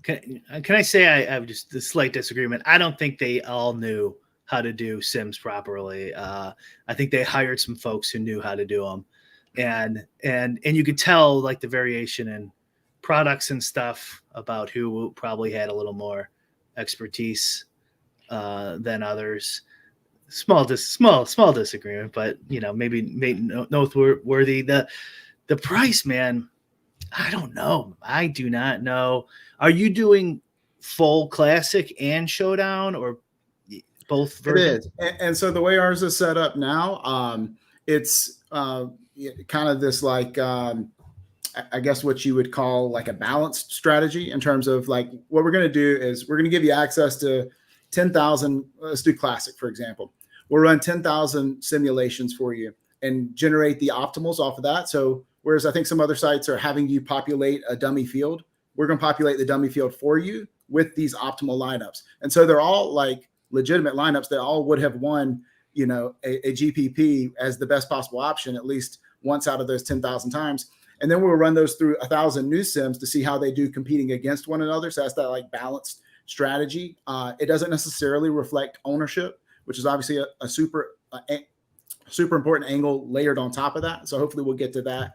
Can I say I have just a slight disagreement? I don't think they all knew how to do Sims properly. I think they hired some folks who knew how to do them, and you could tell like the variation in products and stuff about who probably had a little more expertise than others. Small disagreement, but maybe noteworthy. The price, man. I don't know. I do not know. Are you doing full classic and showdown, or both versions? It is. And so the way ours is set up now, it's kind of this like, I guess what you would call like a balanced strategy in terms of like what we're going to do is we're going to give you access to 10,000. Let's do classic, for example. We'll run 10,000 simulations for you and generate the optimals off of that. So whereas I think some other sites are having you populate a dummy field, we're going to populate the dummy field for you with these optimal lineups. And so they're all like legitimate lineups that all would have won, a GPP as the best possible option, at least once out of those 10,000 times. And then we'll run those through 1,000 new sims to see how they do competing against one another. So that's that like balanced strategy. It doesn't necessarily reflect ownership, which is obviously a super super important angle layered on top of that. So hopefully we'll get to that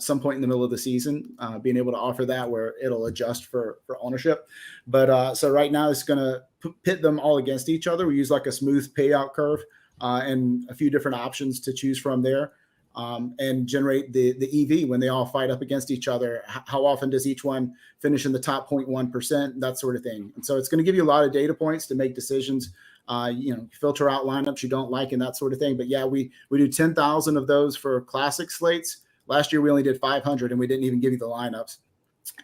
some point in the middle of the season, being able to offer that where it'll adjust for ownership. But so right now it's going to pit them all against each other. We use like a smooth payout curve and a few different options to choose from there, and generate the EV when they all fight up against each other. How often does each one finish in the top 0.1%, that sort of thing. And so it's going to give you a lot of data points to make decisions. Filter out lineups you don't like and that sort of thing. But yeah, we do 10,000 of those for classic slates. Last year we only did 500 and we didn't even give you the lineups.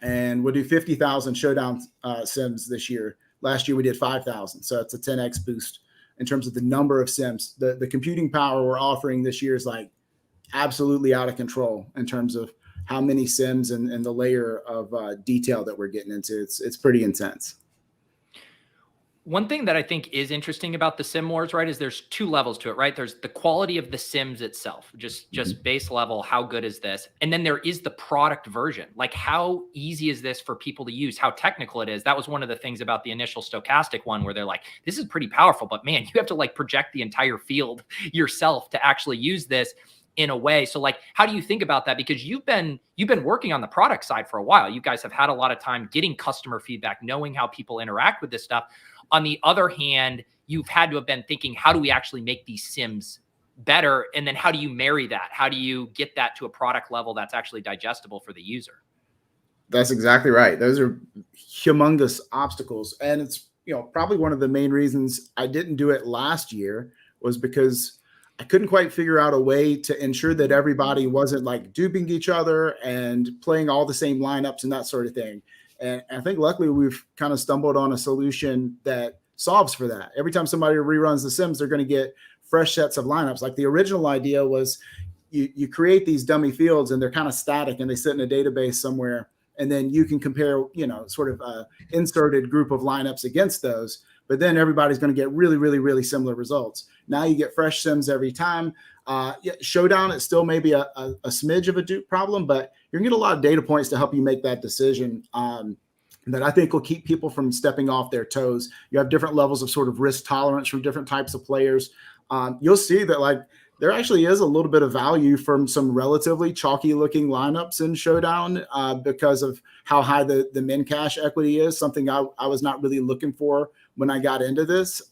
And we'll do 50,000 showdown sims this year. Last year we did 5,000. So it's a 10x boost in terms of the number of sims. The computing power we're offering this year is like absolutely out of control in terms of how many sims and the layer of detail that we're getting into. It's pretty intense. One thing that I think is interesting about the Sim Wars, right, is there's two levels to it, right? There's the quality of the Sims itself, just base level, how good is this? And then there is the product version. Like, how easy is this for people to use? How technical it is? That was one of the things about the initial stochastic one where they're like, this is pretty powerful, but man, you have to like project the entire field yourself to actually use this in a way. So like, how do you think about that? Because you've been working on the product side for a while. You guys have had a lot of time getting customer feedback, knowing how people interact with this stuff. On the other hand, you've had to have been thinking, how do we actually make these sims better? And then how do you marry that? How do you get that to a product level that's actually digestible for the user? That's exactly right. Those are humongous obstacles. And it's, probably one of the main reasons I didn't do it last year was because I couldn't quite figure out a way to ensure that everybody wasn't like duping each other and playing all the same lineups and that sort of thing. And I think luckily we've kind of stumbled on a solution that solves for that. Every time somebody reruns the Sims, they're going to get fresh sets of lineups. Like the original idea was you create these dummy fields and they're kind of static and they sit in a database somewhere. And then you can compare, sort of a inserted group of lineups against those. But then everybody's going to get really, really, really similar results. Now you get fresh Sims every time. Showdown, it's still maybe a smidge of a dupe problem, but you're going to get a lot of data points to help you make that decision that I think will keep people from stepping off their toes. You have different levels of sort of risk tolerance from different types of players. You'll see that like there actually is a little bit of value from some relatively chalky looking lineups in Showdown because of how high the min cash equity is, something I was not really looking for when I got into this.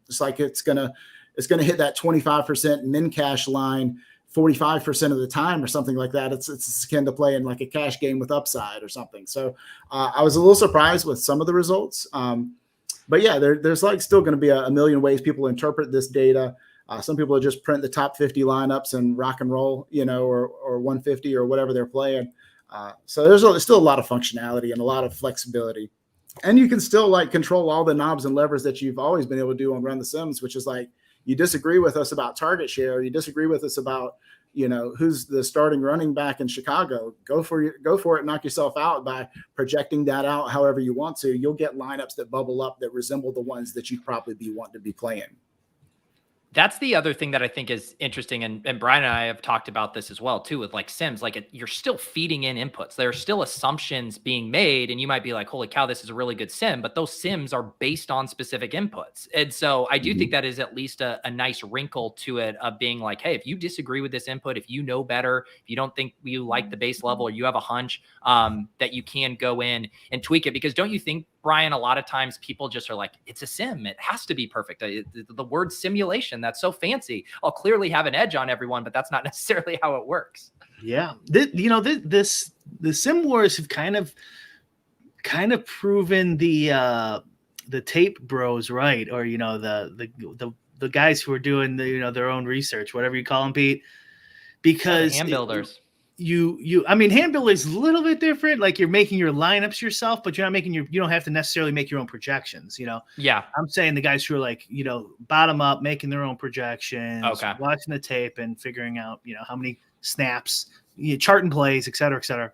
It's like it's gonna hit that 25% min cash line 45% of the time or something like that. It's akin to playing like a cash game with upside or something. So I was a little surprised with some of the results. But yeah, there's like still going to be a million ways people interpret this data. Some people just print the top 50 lineups and rock and roll, or 150 or whatever they're playing. So there's still a lot of functionality and a lot of flexibility. And you can still like control all the knobs and levers that you've always been able to do on Run the Sims, which is like, you disagree with us about target share, you disagree with us about, who's the starting running back in Chicago, go for it, knock yourself out by projecting that out however you want to. You'll get lineups that bubble up that resemble the ones that you'd probably be wanting to be playing. That's the other thing that I think is interesting. And Brian and I have talked about this as well, too, with like Sims. Like you're still feeding in inputs. There are still assumptions being made. And you might be like, holy cow, this is a really good Sim. But those Sims are based on specific inputs. And so I do think that is at least a nice wrinkle to it of being like, hey, if you disagree with this input, if you know better, if you don't think you like the base level or you have a hunch that you can go in and tweak it. Because don't you think, Brian, a lot of times people just are like, it's a Sim. It has to be perfect. The word simulation, that's so fancy. I'll clearly have an edge on everyone, but that's not necessarily how it works. Yeah. The Sim Wars have kind of proven the tape bros right, or, the guys who are doing their own research, whatever you call them, Pete, because hand builders. Hand building is a little bit different. Like you're making your lineups yourself, but you're not making you don't have to necessarily make your own projections, Yeah. I'm saying the guys who are like, bottom up, making their own projections, okay, watching the tape and figuring out, how many snaps, charting plays, et cetera,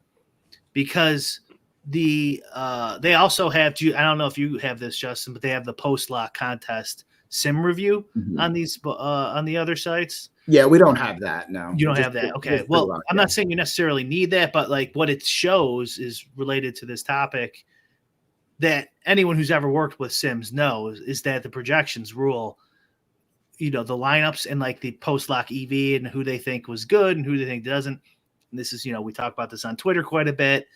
because they also have, I don't know if you have this, Justin, but they have the post-lock contest sim review on these, on the other sites. Yeah, we don't have that. No, you don't have that. Okay. Well, I'm not saying you necessarily need that, but like what it shows is related to this topic that anyone who's ever worked with Sims knows is that the projections rule the lineups and like the post lock EV and who they think was good and who they think doesn't. And this is, we talk about this on Twitter quite a bit,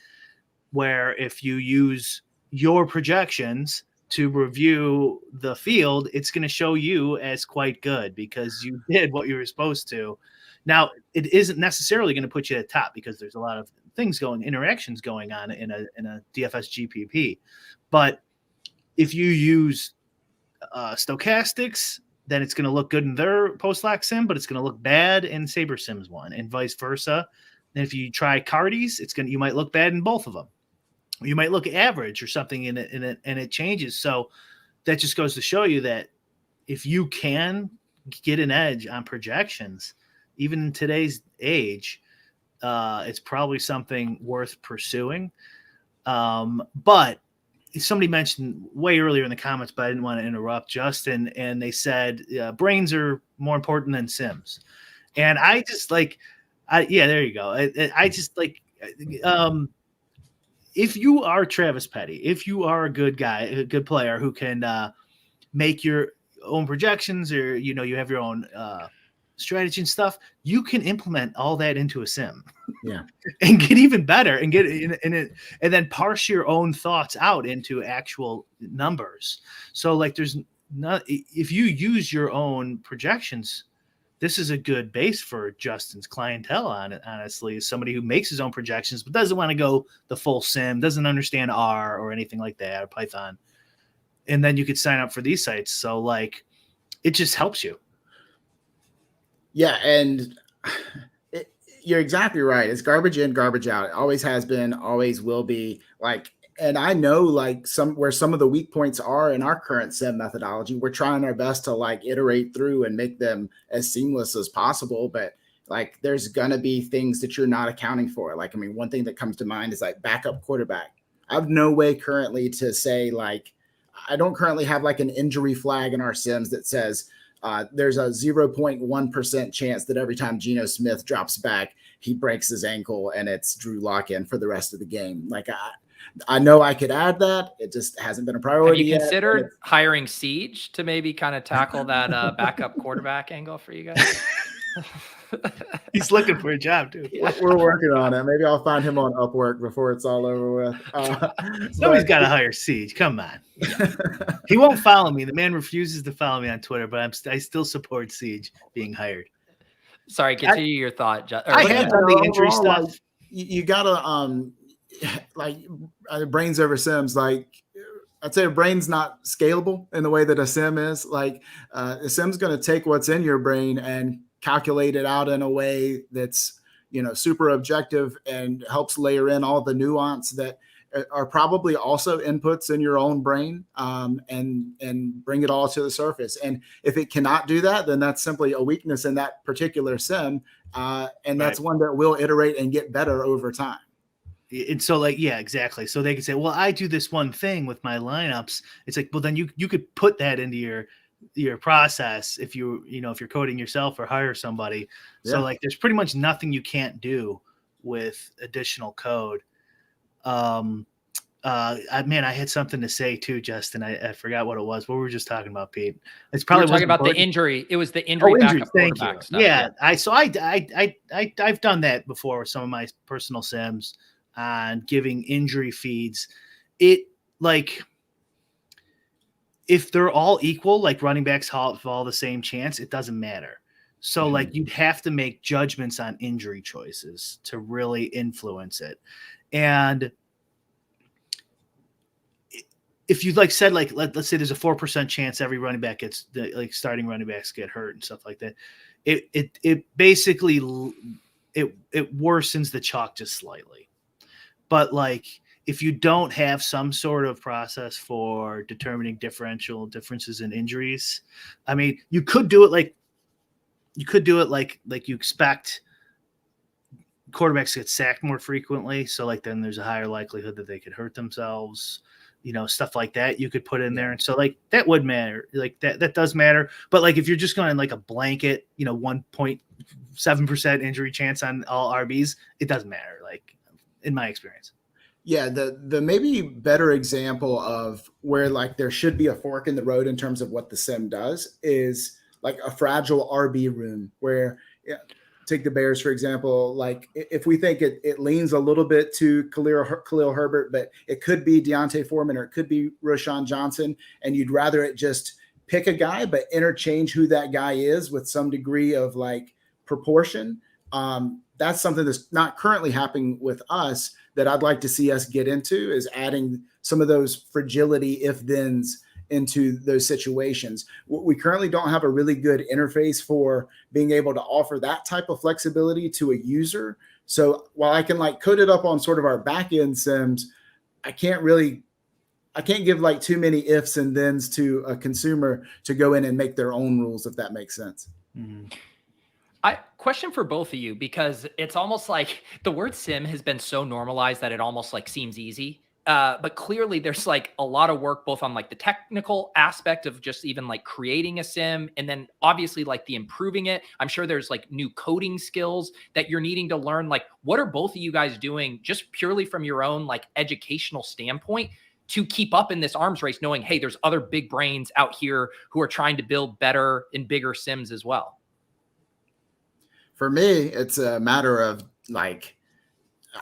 where if you use your projections to review the field, it's going to show you as quite good because you did what you were supposed to. Now, it isn't necessarily going to put you at the top because there's a lot of interactions going on in a DFS GPP. But if you use stochastics, then it's going to look good in their post-lock sim, but it's going to look bad in Saber Sims one, and vice versa. And if you try Cardies, you might look bad in both of them. You might look average or something in it, and it changes. So that just goes to show you that if you can get an edge on projections, even in today's age, it's probably something worth pursuing. But somebody mentioned way earlier in the comments, but I didn't want to interrupt Justin, and they said brains are more important than sims. And I just there you go. I just if you are Travis Petty, if you are a good guy, a good player who can make your own projections, or you have your own strategy and stuff, you can implement all that into a sim, and get even better, and get in it, and then parse your own thoughts out into actual numbers. So there's not, if you use your own projections, this is a good base for Justin's clientele on it, honestly, is somebody who makes his own projections, but doesn't want to go the full sim, doesn't understand R or anything like that, or Python. And then you could sign up for these sites. So it just helps you. Yeah. And you're exactly right. It's garbage in, garbage out. It always has been, always will be. And I know where some of the weak points are in our current sim methodology. We're trying our best to iterate through and make them as seamless as possible. But there's gonna be things that you're not accounting for. One thing that comes to mind is backup quarterback. I have no way currently to say I don't currently have an injury flag in our sims that says there's a 0.1% chance that every time Geno Smith drops back, he breaks his ankle and it's Drew Lock-in for the rest of the game. I know I could add that. It just hasn't been a priority Have you yet. considered hiring Siege to maybe kind of tackle that backup quarterback angle for you guys? He's looking for a job too. We're working on it. Maybe I'll find him on Upwork before it's all over with. Somebody's got to hire Siege. Come on. He won't follow me. The man refuses to follow me on Twitter, but I still support Siege being hired. Sorry, continue your thought. I have done the injury stuff. You gotta brains over sims. I'd say a brain's not scalable in the way that a sim is. A sim's going to take what's in your brain and calculate it out in a way that's super objective and helps layer in all the nuance that are probably also inputs in your own brain, and bring it all to the surface. And if it cannot do that, then that's simply a weakness in that particular sim, and that's one that will iterate and get better over time. And so exactly. So they could say, well, I do this one thing with my lineups. It's well, then you could put that into your process if if you're coding yourself or hire somebody. Yeah. So there's pretty much nothing you can't do with additional code. I had something to say too, Justin. I forgot what it was. What were we just talking about, Pete? It's probably talking about the injury. It was the injury backup quarterback stuff. Yeah. I've done that before with some of my personal sims on giving injury feeds. If they're all equal, running backs have all the same chance, it doesn't matter. So you'd have to make judgments on injury choices to really influence it. And if you said, let's say there's a 4% chance every running back gets starting running backs get hurt and stuff like that. It basically it worsens the chalk just slightly. But if you don't have some sort of process for determining differences in injuries, you could do it you expect quarterbacks get sacked more frequently. So then there's a higher likelihood that they could hurt themselves, stuff like that you could put in there. And so that would matter. That does matter. But if you're just going a blanket, 1.7% injury chance on all RBs, it doesn't matter. In my experience. Yeah, the maybe better example of where there should be a fork in the road in terms of what the sim does is like a fragile RB room where, take the Bears, for example, like if we think it leans a little bit to Khalil Herbert, but it could be Deontay Foreman or it could be Roschon Johnson, and you'd rather it just pick a guy, but interchange who that guy is with some degree of like proportion. That's something that's not currently happening with us that I'd like to see us get into, is adding some of those fragility if-thens into those situations. We currently don't have a really good interface for being able to offer that type of flexibility to a user. So while I can like code it up on sort of our back-end sims, I can't give like too many ifs and thens to a consumer to go in and make their own rules, if that makes sense. Mm-hmm. Question for both of you, because it's almost like the word sim has been so normalized that it almost like seems easy. But clearly there's like a lot of work both on like the technical aspect of just even like creating a sim, and then obviously like the improving it. I'm sure there's like new coding skills that you're needing to learn. Like, what are both of you guys doing just purely from your own like educational standpoint to keep up in this arms race, knowing, hey, there's other big brains out here who are trying to build better and bigger sims as well? For me, it's a matter of like,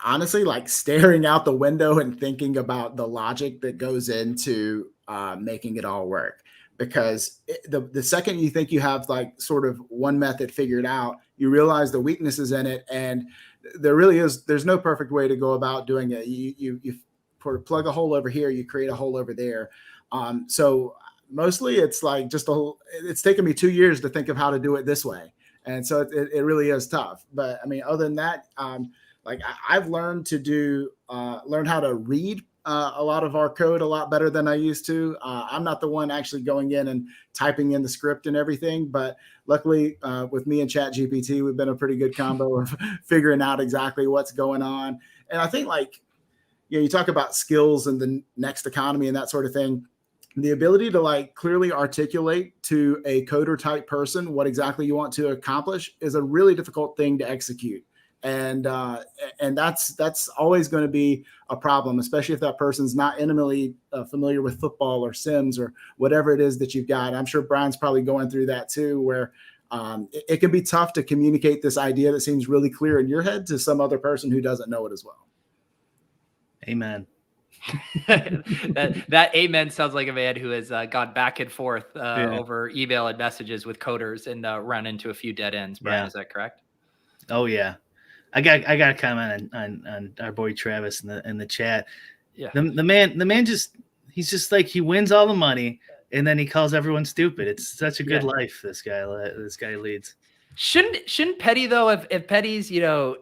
honestly, like staring out the window and thinking about the logic that goes into making it all work. Because the second you think you have like sort of one method figured out, you realize the weaknesses in it. And there's no perfect way to go about doing it. You plug a hole over here, you create a hole over there. So mostly it's like it's taken me 2 years to think of how to do it this way. And so it really is tough. But I mean, other than that, like I've learned to learn how to read a lot of our code a lot better than I used to. I'm not the one actually going in and typing in the script and everything, but luckily with me and ChatGPT, we've been a pretty good combo of figuring out exactly what's going on. And I think like, you talk about skills and the next economy and that sort of thing. The ability to like clearly articulate to a coder type person what exactly you want to accomplish is a really difficult thing to execute. And that's always going to be a problem, especially if that person's not intimately familiar with football or Sims or whatever it is that you've got. I'm sure Brian's probably going through that too, where it can be tough to communicate this idea that seems really clear in your head to some other person who doesn't know it as well. Amen. that amen sounds like a man who has gone back and forth over email and messages with coders and run into a few dead ends. Brian, is that correct? Oh yeah, I got a comment on our boy Travis in the chat. Yeah, the man he's just like, he wins all the money and then he calls everyone stupid. It's such a good life this guy leads. Shouldn't Petty though, if Petty's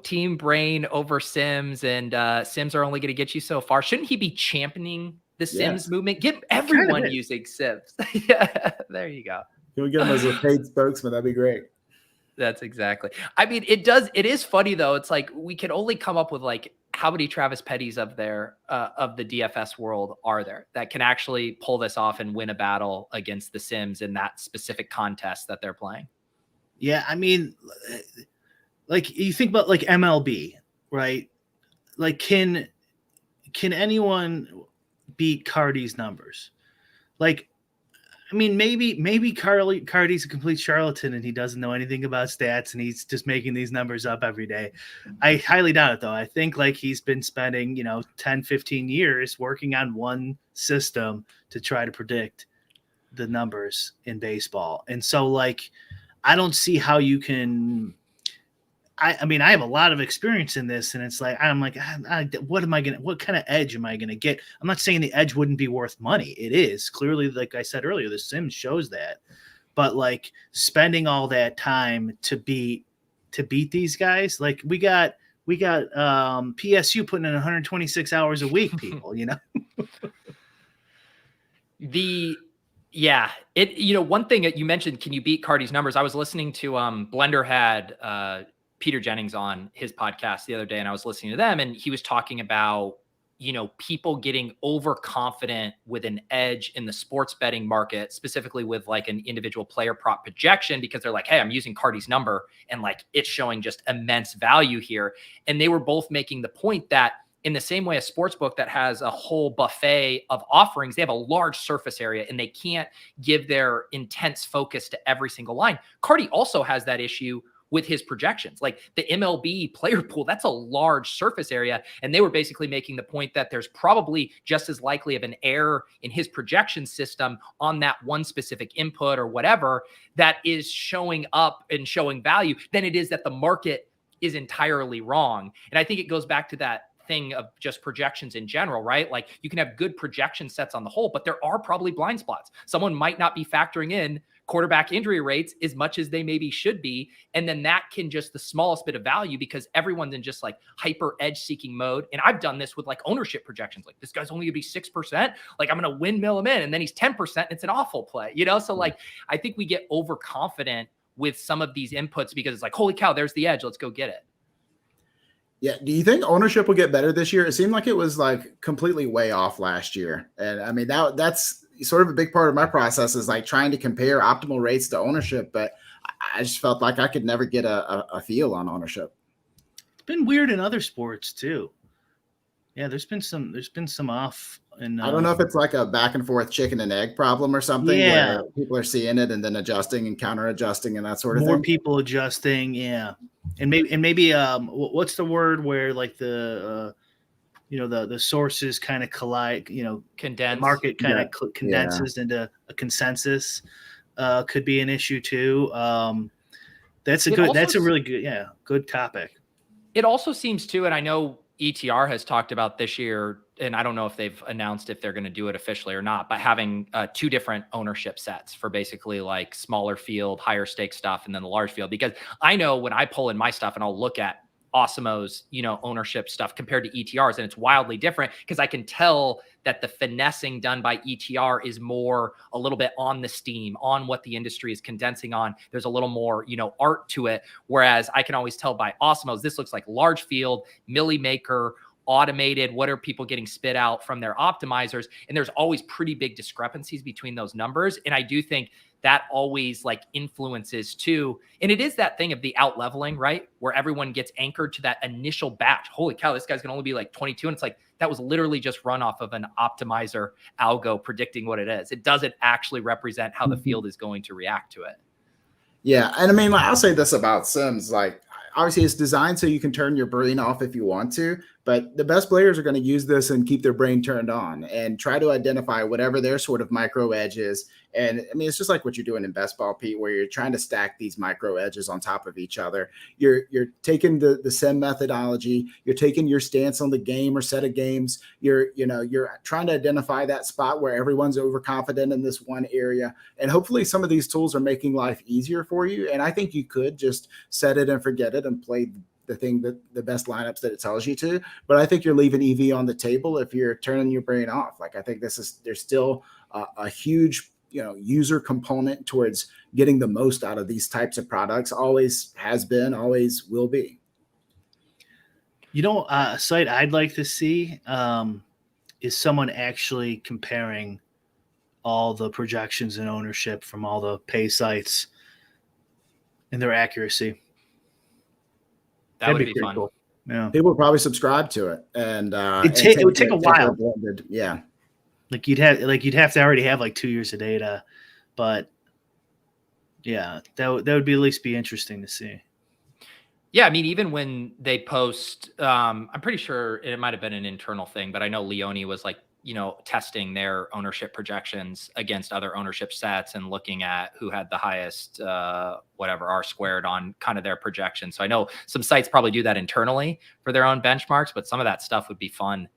team brain over Sims and Sims are only going to get you so far, shouldn't he be championing the Sims movement? Get everyone using Sims. Yeah, there you go. Can we get him as a paid spokesman? That'd be great. That's exactly. I mean, it is funny though. It's like we can only come up with like how many Travis Pettys of the DFS world are there that can actually pull this off and win a battle against the Sims in that specific contest that they're playing. Yeah, I mean, like you think about like MLB, right? Like, can anyone beat Cardi's numbers? Like, I mean, maybe Cardi's a complete charlatan and he doesn't know anything about stats and he's just making these numbers up every day. I highly doubt it, though. I think like he's been spending 10, 15 years working on one system to try to predict the numbers in baseball, and so like, I don't see how you can. I mean, I have a lot of experience in this, and it's like I'm like, what kind of edge am I gonna get? I'm not saying the edge wouldn't be worth money. It is clearly, like I said earlier, the Sims shows that. But like spending all that time to beat these guys, like we got PSU putting in 126 hours a week, people. Yeah, one thing that you mentioned, can you beat Cardi's numbers? I was listening to Blender had Peter Jennings on his podcast the other day, and I was listening to them, and he was talking about people getting overconfident with an edge in the sports betting market, specifically with like an individual player prop projection, because they're like, hey, I'm using Cardi's number and like it's showing just immense value here. And they were both making the point that in the same way a sports book that has a whole buffet of offerings, they have a large surface area and they can't give their intense focus to every single line. Cardi also has that issue with his projections. Like the MLB player pool, that's a large surface area. And they were basically making the point that there's probably just as likely of an error in his projection system on that one specific input or whatever that is showing up and showing value than it is that the market is entirely wrong. And I think it goes back to that thing of just projections in general, right? Like you can have good projection sets on the whole, but there are probably blind spots. Someone might not be factoring in quarterback injury rates as much as they maybe should be. And then that can just the smallest bit of value because everyone's in just like hyper edge seeking mode. And I've done this with like ownership projections. Like this guy's only gonna be 6%. Like I'm going to windmill him in and then he's 10%. And it's an awful play, you know? So like, I think we get overconfident with some of these inputs because it's like, holy cow, there's the edge. Let's go get it. Yeah. Do you think ownership will get better this year? It seemed like it was like completely way off last year. And I mean, that's sort of a big part of my process is like trying to compare optimal rates to ownership. But I just felt like I could never get a feel on ownership. It's been weird in other sports too. Yeah. There's been some off. And I don't know if it's like a back and forth chicken and egg problem or something. Yeah. Where people are seeing it and then adjusting and counter adjusting and that sort of thing. More people adjusting. Yeah. And maybe what's the word where like the sources kind of collide, Condense. The market kind of condenses into a consensus could be an issue too. That's a really good topic. It also seems too, and I know ETR has talked about this year, and I don't know if they've announced if they're going to do it officially or not, but having 2 different ownership sets for basically like smaller field, higher stake stuff, and then the large field. Because I know when I pull in my stuff and I'll look at Osimo's, ownership stuff compared to ETR's, and it's wildly different because I can tell that the finessing done by ETR is more a little bit on the steam, on what the industry is condensing on. There's a little more, art to it. Whereas I can always tell by Osimo's, this looks like large field, milli maker, automated. What are people getting spit out from their optimizers? And there's always pretty big discrepancies between those numbers. And I do think that always like influences too. And it is that thing of the out leveling, right? Where everyone gets anchored to that initial batch. Holy cow, this guy's going to only be like 22. And it's like, that was literally just run off of an optimizer algo predicting what it is. It doesn't actually represent how the field is going to react to it. Yeah. And I mean, I'll say this about Sims, like obviously it's designed so you can turn your brain off if you want to, but the best players are going to use this and keep their brain turned on and try to identify whatever their sort of micro edge is. And I mean, it's just like what you're doing in best ball, Pete, where you're trying to stack these micro edges on top of each other. You're taking the sim methodology, you're taking your stance on the game or set of games. You're trying to identify that spot where everyone's overconfident in this one area. And hopefully some of these tools are making life easier for you. And I think you could just set it and forget it and play the thing that the best lineups that it tells you to. But I think you're leaving EV on the table if you're turning your brain off. Like I think there's still a huge user component towards getting the most out of these types of products. Always has been, always will be. A site I'd like to see is someone actually comparing all the projections and ownership from all the pay sites and their accuracy. That would be fun. Cool. Yeah. People would probably subscribe to it, and it would take a while. Yeah. Like you'd have to already have like 2 years of data, but yeah, that would be at least be interesting to see. Yeah, I mean, even when they post, I'm pretty sure it might have been an internal thing, but I know Leone was like, testing their ownership projections against other ownership sets and looking at who had the highest, R squared on kind of their projections. So I know some sites probably do that internally for their own benchmarks, but some of that stuff would be fun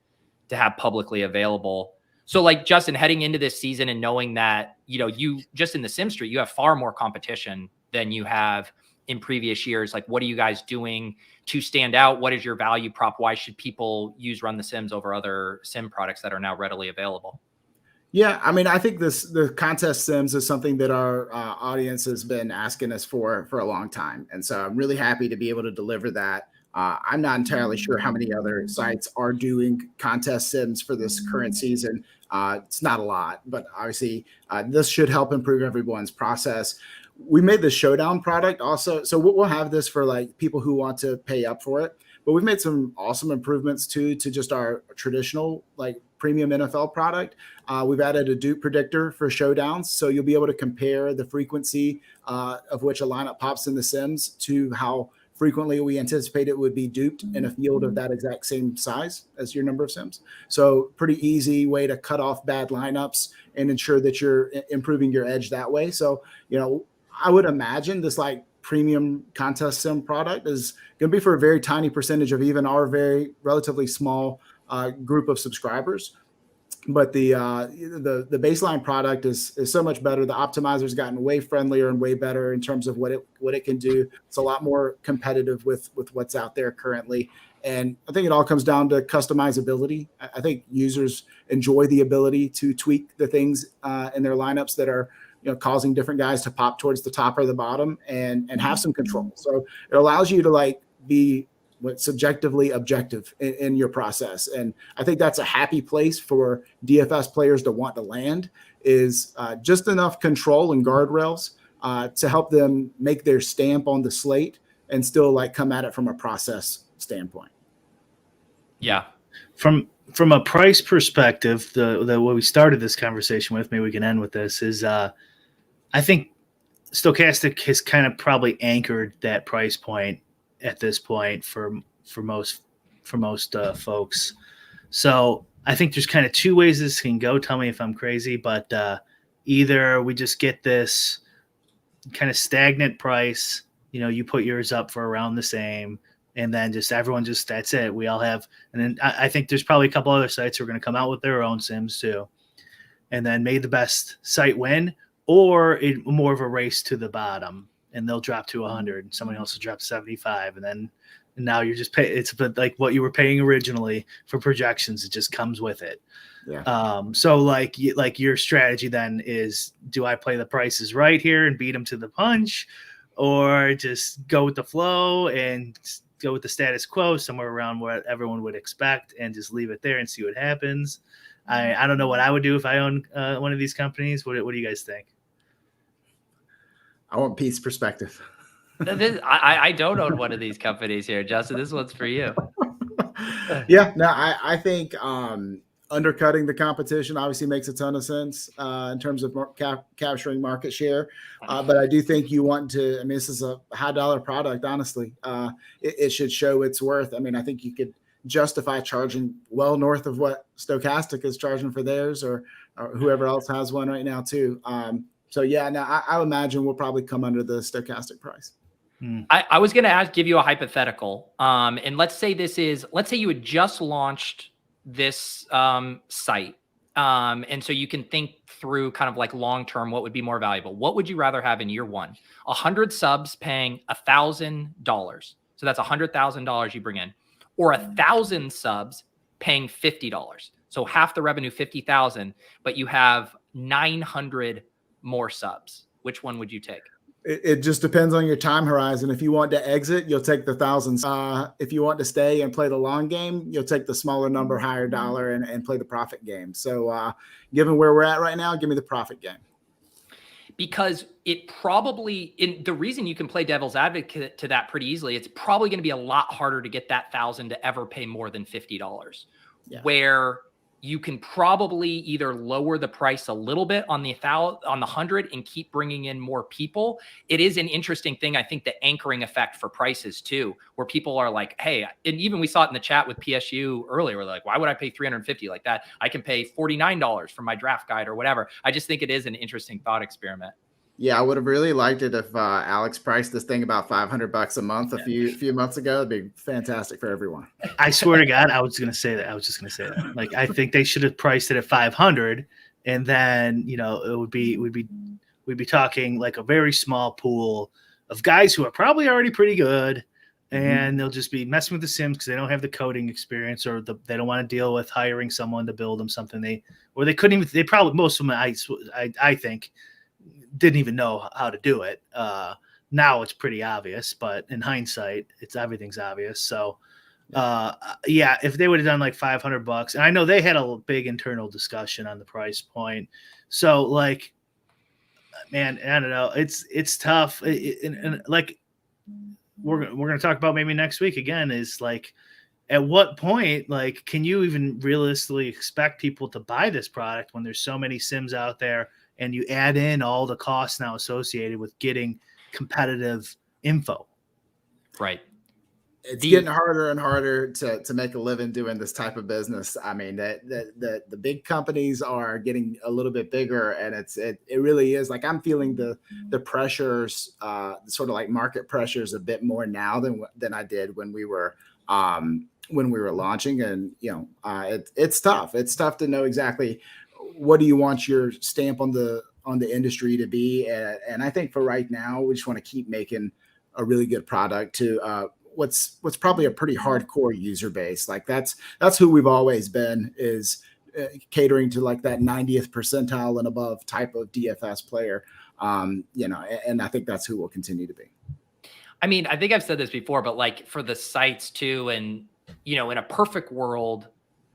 to have publicly available. So like Justin, heading into this season and knowing that, you just in the Sim Street, you have far more competition than you have in previous years. Like, what are you guys doing to stand out? What is your value prop? Why should people use Run the Sims over other sim products that are now readily available? Yeah, I mean, I think the contest sims is something that our audience has been asking us for a long time. And so I'm really happy to be able to deliver that. I'm not entirely sure how many other sites are doing contest sims for this current season. It's not a lot, but obviously this should help improve everyone's process. We made the Showdown product also. So we'll have this for like people who want to pay up for it. but we've made some awesome improvements too to just our traditional like premium NFL product. We've added a dupe predictor for showdowns, so you'll be able to compare the frequency of which a lineup pops in the sims to how frequently we anticipate it would be duped in a field of that exact same size as your number of sims. So pretty easy way to cut off bad lineups and ensure that you're improving your edge that way. So, I would imagine this like premium contest sim product is going to be for a very tiny percentage of even our very relatively small group of subscribers. But the baseline product is so much better. The optimizer's gotten way friendlier and way better in terms of what it can do. It's a lot more competitive with what's out there currently. And I think it all comes down to customizability. I think users enjoy the ability to tweak the things in their lineups that are causing different guys to pop towards the top or the bottom and have some control. So it allows you to like be subjectively objective in your process. And I think that's a happy place for DFS players to want to land, is just enough control and guardrails to help them make their stamp on the slate and still like come at it from a process standpoint. Yeah. From a price perspective, the what we started this conversation with, maybe we can end with this, is I think Stochastic has kind of probably anchored that price point at this point for most folks. So I think there's kind of two ways this can go. Tell me if I'm crazy, but either we just get this kind of stagnant price, you put yours up for around the same, and then just everyone just, that's it. We all have, and then I think there's probably a couple other sites who are going to come out with their own sims too, and then may the best site win, or more of a race to the bottom, and they'll drop to 100 and somebody else will drop to 75, and now you're just paying. It's like what you were paying originally for projections. It just comes with it. Yeah. So like your strategy then is, do I play the prices right here and beat them to the punch, or just go with the flow and go with the status quo somewhere around what everyone would expect and just leave it there and see what happens? I don't know what I would do if I owned one of these companies. What do you guys think? I want Pete's perspective. I don't own one of these companies here, Justin. This one's for you. Yeah, no, I think undercutting the competition obviously makes a ton of sense in terms of capturing market share. But I do think you want to, I mean, this is a high dollar product, honestly. It should show its worth. I mean, I think you could justify charging well north of what Stochastic is charging for theirs, or whoever else has one right now too. So yeah, no, I imagine we'll probably come under the Stochastic price. I was going to give you a hypothetical. And let's say you had just launched this site. And so you can think through kind of like long-term, what would be more valuable? What would you rather have in year one? 100 subs paying $1,000. So that's $100,000 you bring in, or 1,000 subs paying $50. So half the revenue, 50,000, but you have 900 more subs. Which one would you take? It just depends on your time horizon. If you want to exit, you'll take the thousands. If you want to stay and play the long game, you'll take the smaller number, higher dollar, and play the profit game. So given where we're at right now, give me the profit game. Because it probably, the reason you can play devil's advocate to that pretty easily, it's probably going to be a lot harder to get that 1,000 to ever pay more than $50. Yeah. Where you can probably either lower the price a little bit on the 100 and keep bringing in more people. It is an interesting thing. I think the anchoring effect for prices too, where people are like, hey, and even we saw it in the chat with PSU earlier. We're like, why would I pay $350 like that? I can pay $49 for my draft guide or whatever. I just think it is an interesting thought experiment. Yeah, I would have really liked it if Alex priced this thing about $500 a month a few months ago. It'd be fantastic for everyone. I swear to God, I was going to say that. I was just going to say that. Like, I think they should have priced it at 500, and then we'd be talking like a very small pool of guys who are probably already pretty good, and they'll just be messing with the Sims because they don't have the coding experience, or they don't want to deal with hiring someone to build them something they couldn't even. They probably, most of them, I think, didn't even know how to do it. Now it's pretty obvious, but in hindsight, everything's obvious. So, yeah, if they would have done like $500, and I know they had a big internal discussion on the price point. So, like, man, I don't know. It's tough. And like, we're going to talk about maybe next week again is like, at what point, like, can you even realistically expect people to buy this product when there's so many sims out there and you add in all the costs now associated with getting competitive info? Right. It's getting harder and harder to make a living doing this type of business. I mean, the big companies are getting a little bit bigger, and it really is like I'm feeling the pressures, sort of like market pressures, a bit more now than I did when we were launching. And it's tough. It's tough to know exactly what do you want your stamp on the industry to be. And I think for right now, we just want to keep making a really good product to what's probably a pretty hardcore user base. Like that's who we've always been, is catering to like that 90th percentile and above type of DFS player. And I think that's who we'll continue to be. I mean, I think I've said this before, but like for the sites too, and in a perfect world,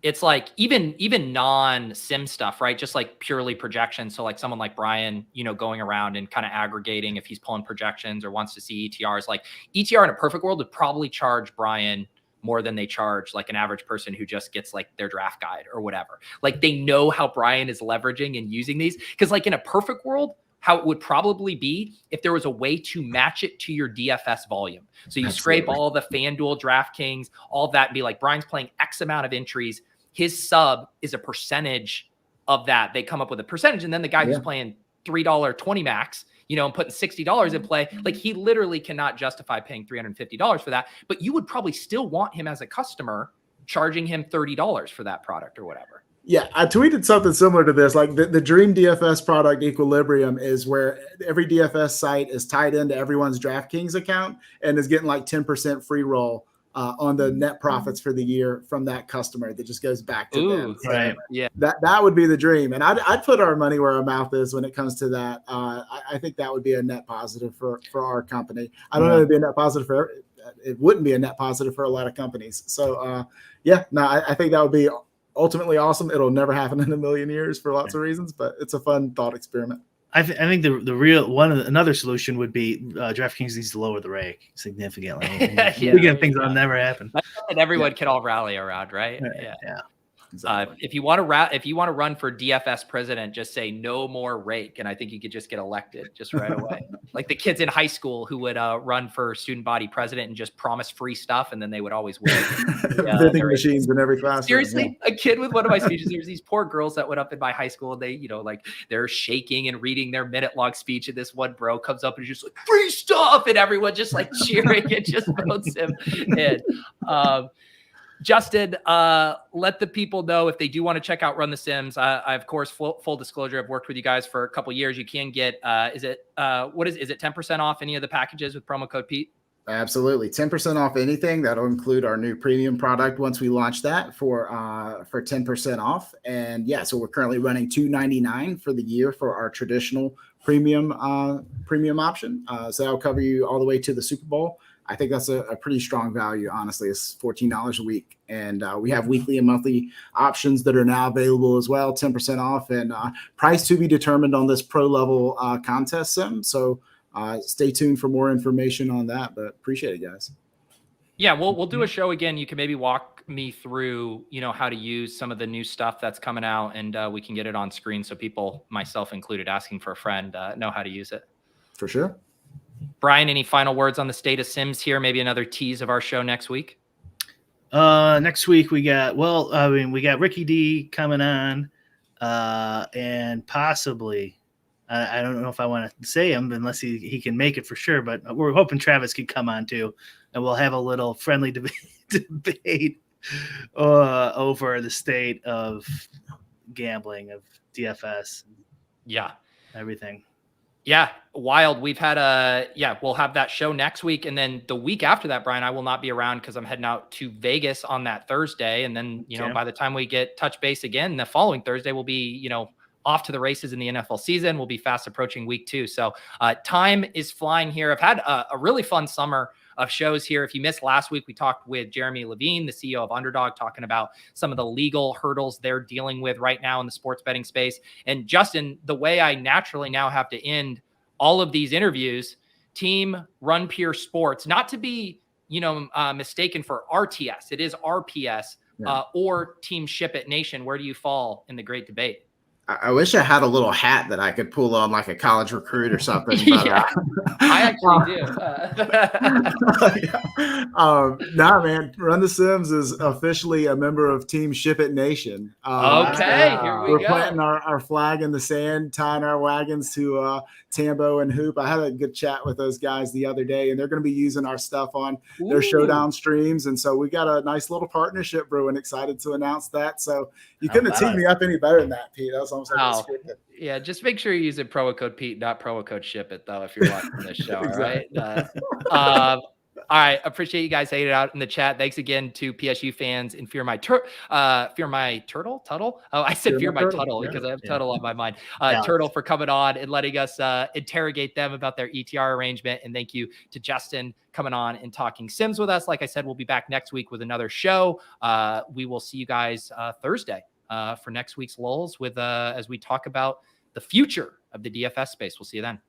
it's like even non-sim stuff, right? Just like purely projections. So like someone like Brian, going around and kind of aggregating if he's pulling projections or wants to see ETRs. Like ETR in a perfect world would probably charge Brian more than they charge like an average person who just gets like their draft guide or whatever. Like they know how Brian is leveraging and using these, because like in a perfect world, how it would probably be if there was a way to match it to your DFS volume. So you scrape all the FanDuel, DraftKings, all of that, and be like, Brian's playing X amount of entries. His sub is a percentage of that. They come up with a percentage. And then the guy who's playing $3.20 max, and putting $60 in play, like he literally cannot justify paying $350 for that. But you would probably still want him as a customer, charging him $30 for that product or whatever. Yeah, I tweeted something similar to this. Like the dream DFS product Equilibrium is where every DFS site is tied into everyone's DraftKings account and is getting like 10% free roll on the net profits for the year from that customer that just goes back to them. So right. Yeah. That would be the dream. And I'd put our money where our mouth is when it comes to that. I think that would be a net positive for our company. I don't know if it'd be a net positive it wouldn't be a net positive for a lot of companies. So I think that would be ultimately awesome. It'll never happen in a million years for lots of reasons, but it's a fun thought experiment. I think the real another solution would be DraftKings needs to lower the rake significantly. Again, things that'll never happen. And everyone can all rally around, right? Yeah. Exactly. If you want to run for DFS president, just say no more rake, and I think you could just get elected just right away. Like the kids in high school who would run for student body president and just promise free stuff, and then they would always win. Vending machines in every class. Seriously, a kid with one of my speeches. There's these poor girls that went up in my high school, and they, like they're shaking and reading their minute-long speech, and this one bro comes up and is just like free stuff, and everyone just like cheering and just votes him in. Justin, let the people know if they do want to check out Run the Sims. I of course, full disclosure, I've worked with you guys for a couple of years. You can get, is it 10% off any of the packages with promo code Pete? Absolutely. 10% off anything. That'll include our new premium product once we launch that for 10% off. And so we're currently running $299 for the year for our traditional premium option. So that'll cover you all the way to the Super Bowl. I think that's a pretty strong value, honestly. It's $14 a week. And we have weekly and monthly options that are now available as well, 10% off, and price to be determined on this pro level contest sim. So stay tuned for more information on that, but appreciate it, guys. Yeah, we'll do a show again. You can maybe walk me through, how to use some of the new stuff that's coming out, and we can get it on screen so people, myself included, asking for a friend, know how to use it. For sure. Brian, any final words on the state of Sims here? Maybe another tease of our show next week? Next week we got Ricky D coming on, and possibly, I don't know if I want to say him unless he can make it for sure, but we're hoping Travis could come on too, and we'll have a little friendly debate over the state of gambling, of DFS. Yeah. Everything. Yeah, wild. We've had we'll have that show next week. And then the week after that, Brian, I will not be around because I'm heading out to Vegas on that Thursday. And then, by the time we get touch base again, the following Thursday, we'll be, off to the races in the NFL season. We'll be fast approaching week 2. So time is flying here. I've had a really fun summer of shows here. If you missed last week, we talked with Jeremy Levine, the CEO of Underdog, talking about some of the legal hurdles they're dealing with right now in the sports betting space. And Justin, the way I naturally now have to end all of these interviews Team Run Pure Sports, not to be, mistaken for RTS. It is RPS or Team Ship It Nation. Where do you fall in the great debate? I wish I had a little hat that I could pull on like a college recruit or something. But, I actually do. Nah, man. Run the Sims is officially a member of Team Ship It Nation. Okay, here we we're go. planting our flag in the sand, tying our wagons to Tambo and Hoop. I had a good chat with those guys the other day, and they're going to be using our stuff on their Showdown streams. And so we got a nice little partnership brewing. Excited to announce that. So you couldn't have teed me up any better than that, Pete. That was almost like yeah, just make sure you use it promo code Pete, not promo code Ship It, though, if you're watching this show. Exactly. All right. All right. Appreciate you guys hanging out in the chat. Thanks again to PSU fans and FearMyTuttle. Tuttle. Oh, I said FearMyTuttle because I have Tuttle on my mind. Turtle for coming on and letting us interrogate them about their ETR arrangement. And thank you to Justin coming on and talking Sims with us. Like I said, we'll be back next week with another show. We will see you guys Thursday for next week's lulls with as we talk about the future of the DFS space. We'll see you then.